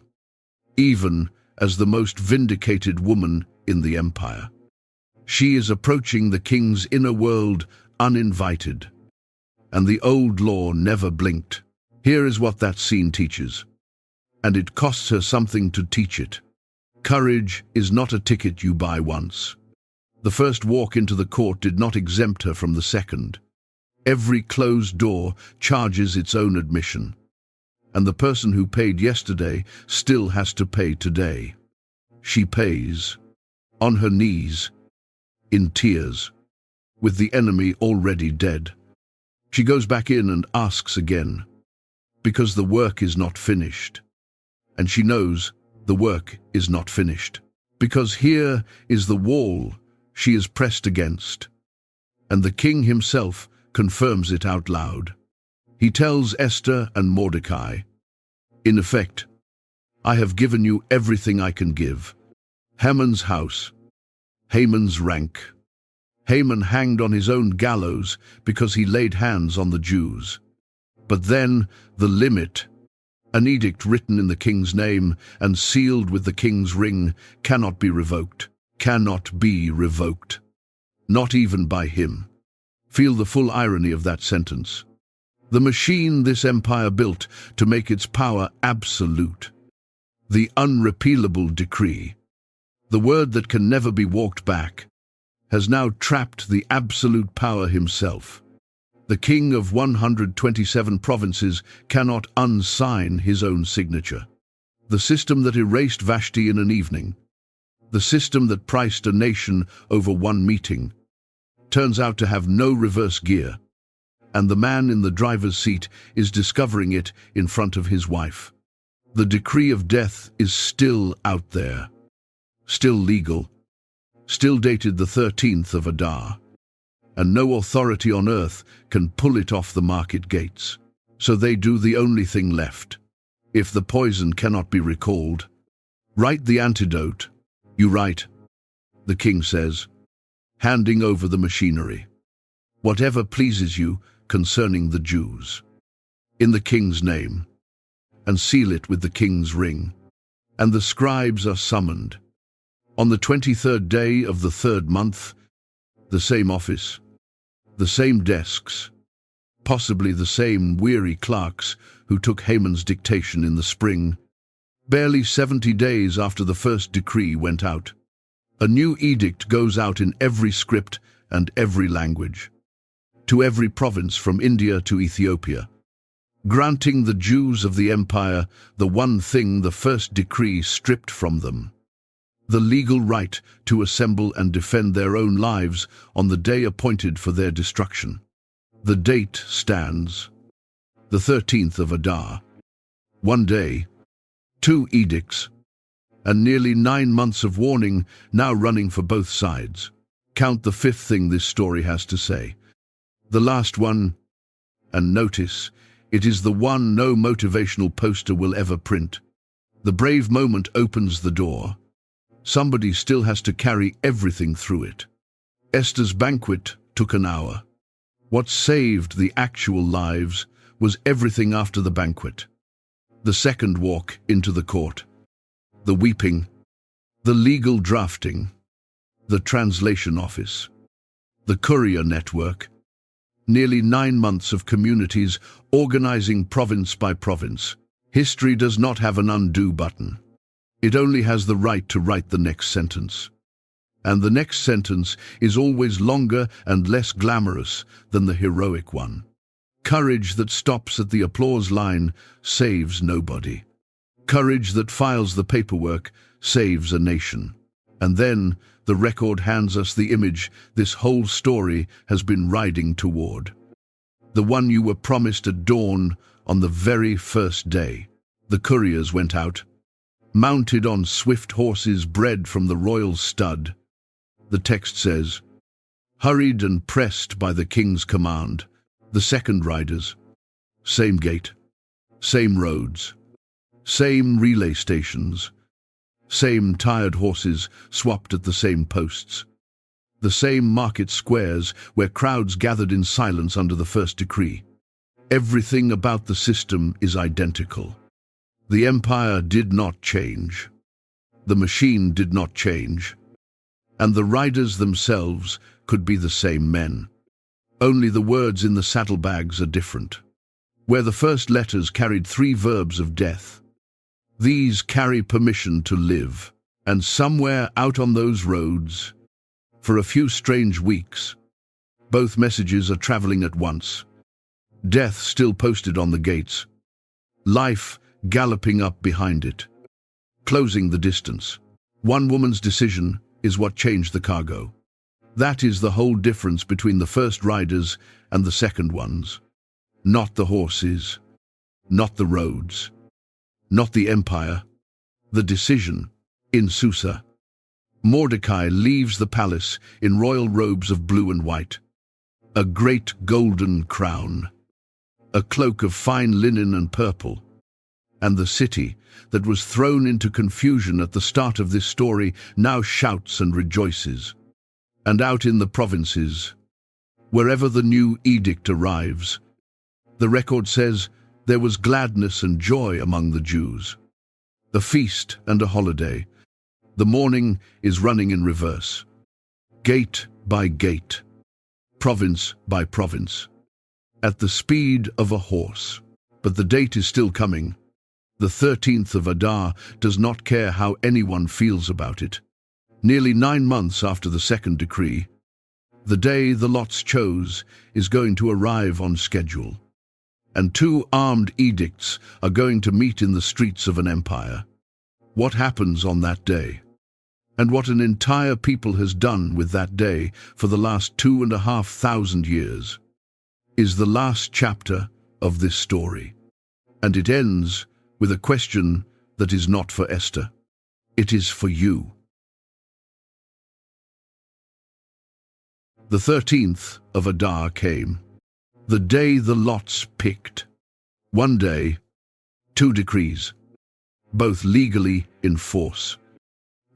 even as the most vindicated woman in the empire, she is approaching the king's inner world uninvited, and the old law never blinked. Here is what that scene teaches, and it costs her something to teach it. Courage is not a ticket you buy once. The first walk into the court did not exempt her from the second. Every closed door charges its own admission, and the person who paid yesterday still has to pay today. She pays, on her knees, in tears, with the enemy already dead. She goes back in and asks again, because the work is not finished. And she knows the work is not finished, because here is the wall she is pressed against, and the king himself confirms it out loud. He tells Esther and Mordecai, in effect, I have given you everything I can give. Haman's house, Haman's rank. Haman hanged on his own gallows because he laid hands on the Jews. But then the limit, an edict written in the king's name and sealed with the king's ring, cannot be revoked. Cannot be revoked. Not even by him. Feel the full irony of that sentence. The machine this empire built to make its power absolute. The unrepealable decree. The word that can never be walked back, has now trapped the absolute power himself. The king of 127 provinces cannot unsign his own signature. The system that erased Vashti in an evening, the system that priced a nation over one meeting, turns out to have no reverse gear, and the man in the driver's seat is discovering it in front of his wife. The decree of death is still out there, still legal, still dated the 13th of Adar, and no authority on earth can pull it off the market gates. So they do the only thing left. If the poison cannot be recalled, write the antidote. You write, the king says, handing over the machinery. Whatever pleases you concerning the Jews, in the king's name, and seal it with the king's ring. And the scribes are summoned. On the 23rd day of the 3rd month, the same office, the same desks, possibly the same weary clerks who took Haman's dictation in the spring, barely 70 days after the first decree went out. A new edict goes out in every script and every language. to every province from India to Ethiopia, granting the Jews of the empire the one thing the first decree stripped from them: the legal right to assemble and defend their own lives on the day appointed for their destruction. The date stands, the 13th of Adar. 1 day, 2 edicts, and nearly 9 months of warning now running for both sides. Count the 5th thing this story has to say. The last one, and notice, it is the one no motivational poster will ever print. The brave moment opens the door. Somebody still has to carry everything through it. Esther's banquet took an hour. What saved the actual lives was everything after the banquet. The second walk into the court, the weeping, the legal drafting, the translation office, the courier network, nearly 9 months of communities organizing province by province. History does not have an undo button. It only has the right to write the next sentence. And the next sentence is always longer and less glamorous than the heroic one. Courage that stops at the applause line saves nobody. Courage that files the paperwork saves a nation. And then the record hands us the image this whole story has been riding toward. The one you were promised at dawn on the very first day. The couriers went out, mounted on swift horses bred from the royal stud. The text says, hurried and pressed by the king's command. The second riders, same gate, same roads, same relay stations, same tired horses swapped at the same posts, the same market squares where crowds gathered in silence under the first decree. Everything about the system is identical. The empire did not change. The machine did not change. And the riders themselves could be the same men. Only the words in the saddlebags are different. Where the first letters carried 3 verbs of death, these carry permission to live. And somewhere out on those roads, for a few strange weeks, both messages are traveling at once. Death still posted on the gates. Life galloping up behind it, closing the distance. One woman's decision is what changed the cargo. That is the whole difference between the first riders and the second ones. Not the horses, not the roads, not the empire. The decision in Susa. Mordecai leaves the palace in royal robes of blue and white, a great golden crown, a cloak of fine linen and purple. And the city that was thrown into confusion at the start of this story now shouts and rejoices. And out in the provinces, wherever the new edict arrives, the record says there was gladness and joy among the Jews. A feast and a holiday. The morning is running in reverse, gate by gate, province by province, at the speed of a horse. But the date is still coming. The 13th of Adar does not care how anyone feels about it. Nearly 9 months after the second decree, the day the lots chose is going to arrive on schedule. And 2 armed edicts are going to meet in the streets of an empire. What happens on that day? And what an entire people has done with that day for the last 2,500 years is the last chapter of this story. And it ends with a question that is not for Esther. It is for you. The 13th of Adar came, the day the lots picked. 1 day, 2 decrees, both legally in force,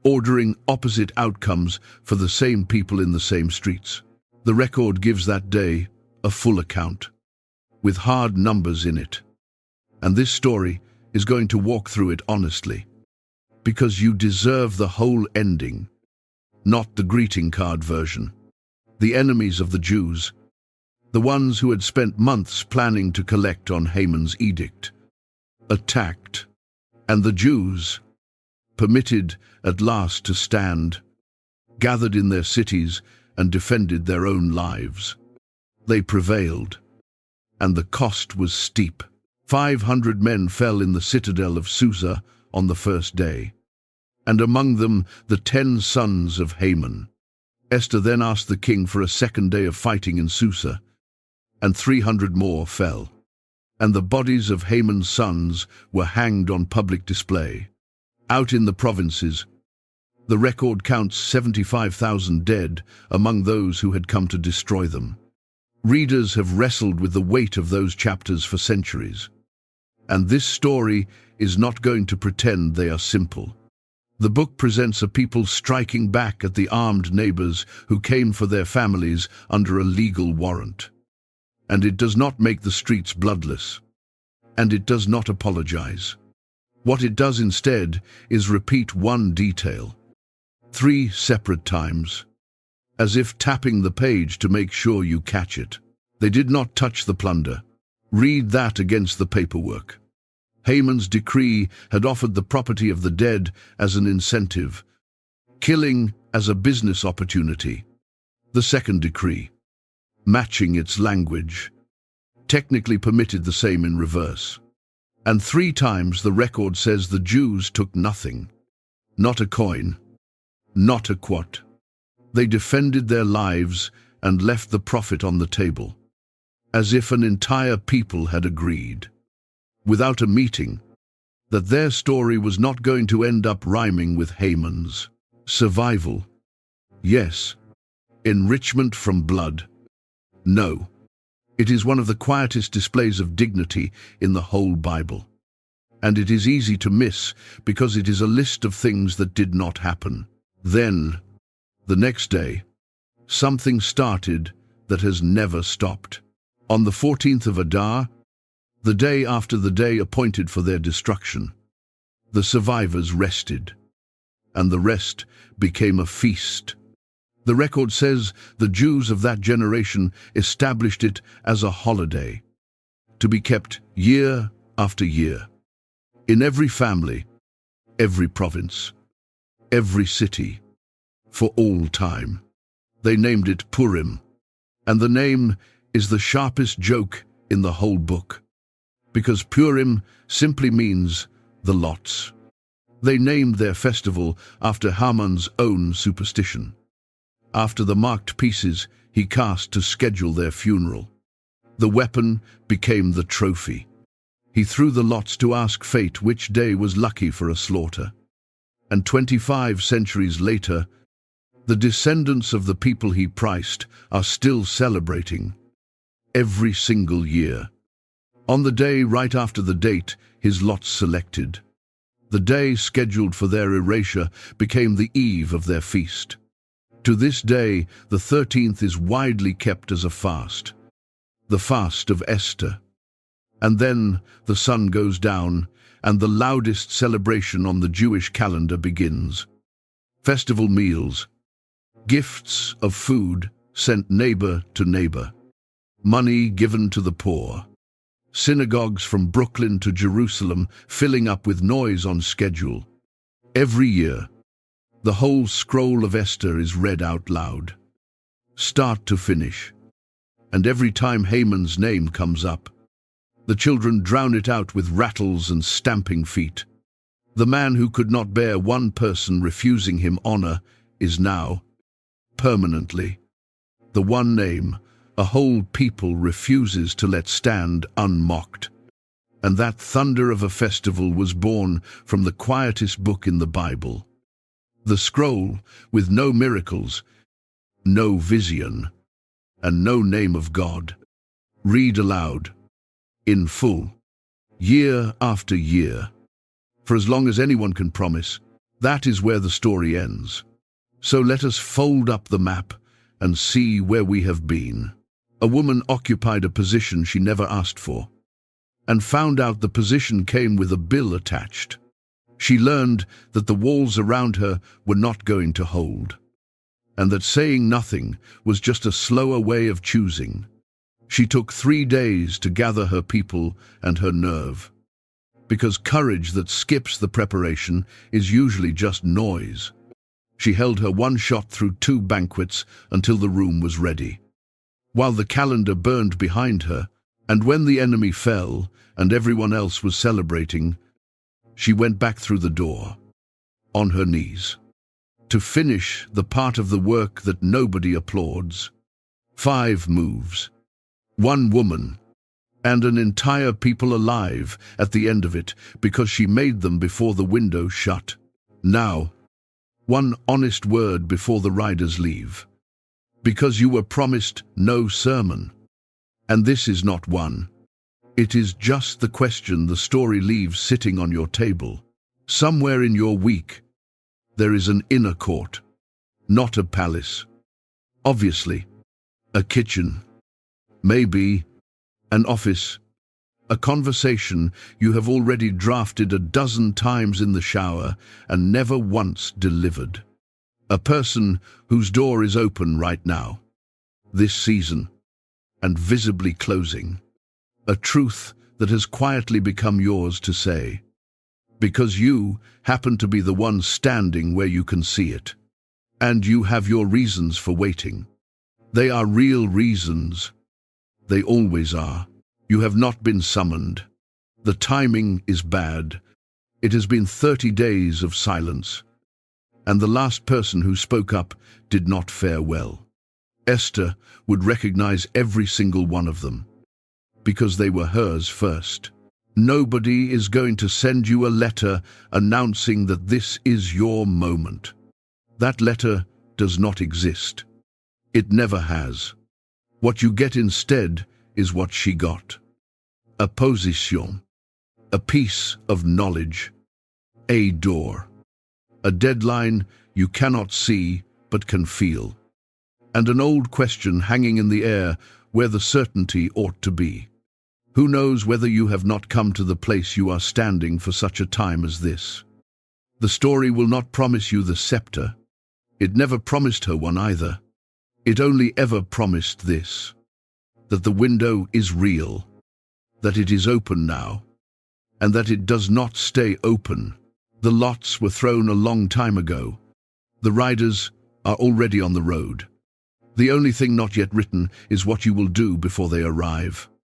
ordering opposite outcomes for the same people in the same streets. The record gives that day a full account, with hard numbers in it. And this story is going to walk through it honestly, because you deserve the whole ending, not the greeting card version. The enemies of the Jews, the ones who had spent months planning to collect on Haman's edict, attacked, and the Jews, permitted at last to stand, gathered in their cities and defended their own lives. They prevailed, and the cost was steep. 500 men fell in the citadel of Susa on the first day, and among them the 10 sons of Haman. Esther then asked the king for a second day of fighting in Susa, and 300 more fell. And the bodies of Haman's sons were hanged on public display. Out in the provinces, the record counts 75,000 dead among those who had come to destroy them. Readers have wrestled with the weight of those chapters for centuries. And this story is not going to pretend they are simple. The book presents a people striking back at the armed neighbors who came for their families under a legal warrant. And it does not make the streets bloodless. And it does not apologize. What it does instead is repeat one detail 3 separate times, as if tapping the page to make sure you catch it. They did not touch the plunder. Read that against the paperwork. Haman's decree had offered the property of the dead as an incentive, killing as a business opportunity. The second decree, matching its language, technically permitted the same in reverse. And 3 times the record says the Jews took nothing. Not a coin, not a quat. They defended their lives and left the profit on the table, as if an entire people had agreed, without a meeting, that their story was not going to end up rhyming with Haman's. Survival, yes. Enrichment from blood, no. It is one of the quietest displays of dignity in the whole Bible. And it is easy to miss because it is a list of things that did not happen. Then, the next day, something started that has never stopped. On the 14th of Adar, the day after the day appointed for their destruction, the survivors rested, and the rest became a feast. The record says the Jews of that generation established it as a holiday, to be kept year after year. In every family, every province, every city, for all time. They named it Purim, and the name is the sharpest joke in the whole book, because Purim simply means the lots. They named their festival after Haman's own superstition. After the marked pieces he cast to schedule their funeral, the weapon became the trophy. He threw the lots to ask fate which day was lucky for a slaughter. And 25 centuries later, the descendants of the people he priced are still celebrating, every single year. On the day right after the date his lots selected, the day scheduled for their erasure became the eve of their feast. To this day, the 13th is widely kept as a fast, the fast of Esther. And then the sun goes down, and the loudest celebration on the Jewish calendar begins. Festival meals, gifts of food sent neighbor to neighbor, money given to the poor, synagogues from Brooklyn to Jerusalem filling up with noise on schedule. Every year, the whole scroll of Esther is read out loud, start to finish. And every time Haman's name comes up, the children drown it out with rattles and stamping feet. The man who could not bear one person refusing him honor is now, permanently, the one name a whole people refuses to let stand unmocked. And that thunder of a festival was born from the quietest book in the Bible. The scroll with no miracles, no vision, and no name of God. Read aloud, in full, year after year. For as long as anyone can promise, that is where the story ends. So let us fold up the map and see where we have been. A woman occupied a position she never asked for, and found out the position came with a bill attached. She learned that the walls around her were not going to hold, and that saying nothing was just a slower way of choosing. She took 3 days to gather her people and her nerve, because courage that skips the preparation is usually just noise. She held her one shot through 2 banquets until the room was ready. while the calendar burned behind her, and when the enemy fell and everyone else was celebrating, she went back through the door, on her knees, to finish the part of the work that nobody applauds. 5 moves, 1 woman, and an entire people alive at the end of it, because she made them before the window shut. Now, 1 honest word before the riders leave, because you were promised no sermon. And this is not one. It is just the question the story leaves sitting on your table. Somewhere in your week, there is an inner court, not a palace. Obviously, a kitchen, maybe an office, a conversation you have already drafted a dozen times in the shower and never once delivered. A person whose door is open right now, this season, and visibly closing. A truth that has quietly become yours to say, because you happen to be the one standing where you can see it. And you have your reasons for waiting. They are real reasons. They always are. You have not been summoned. The timing is bad. It has been 30 days of silence, and the last person who spoke up did not fare well. Esther would recognize every single one of them, because they were hers first. Nobody is going to send you a letter announcing that this is your moment. That letter does not exist. It never has. What you get instead is what she got. A position, a piece of knowledge, a door, a deadline you cannot see but can feel, and an old question hanging in the air where the certainty ought to be. Who knows whether you have not come to the place you are standing for such a time as this? The story will not promise you the scepter. It never promised her one either. It only ever promised this, that the window is real, that it is open now, and that it does not stay open. The lots were thrown a long time ago. The riders are already on the road. The only thing not yet written is what you will do before they arrive.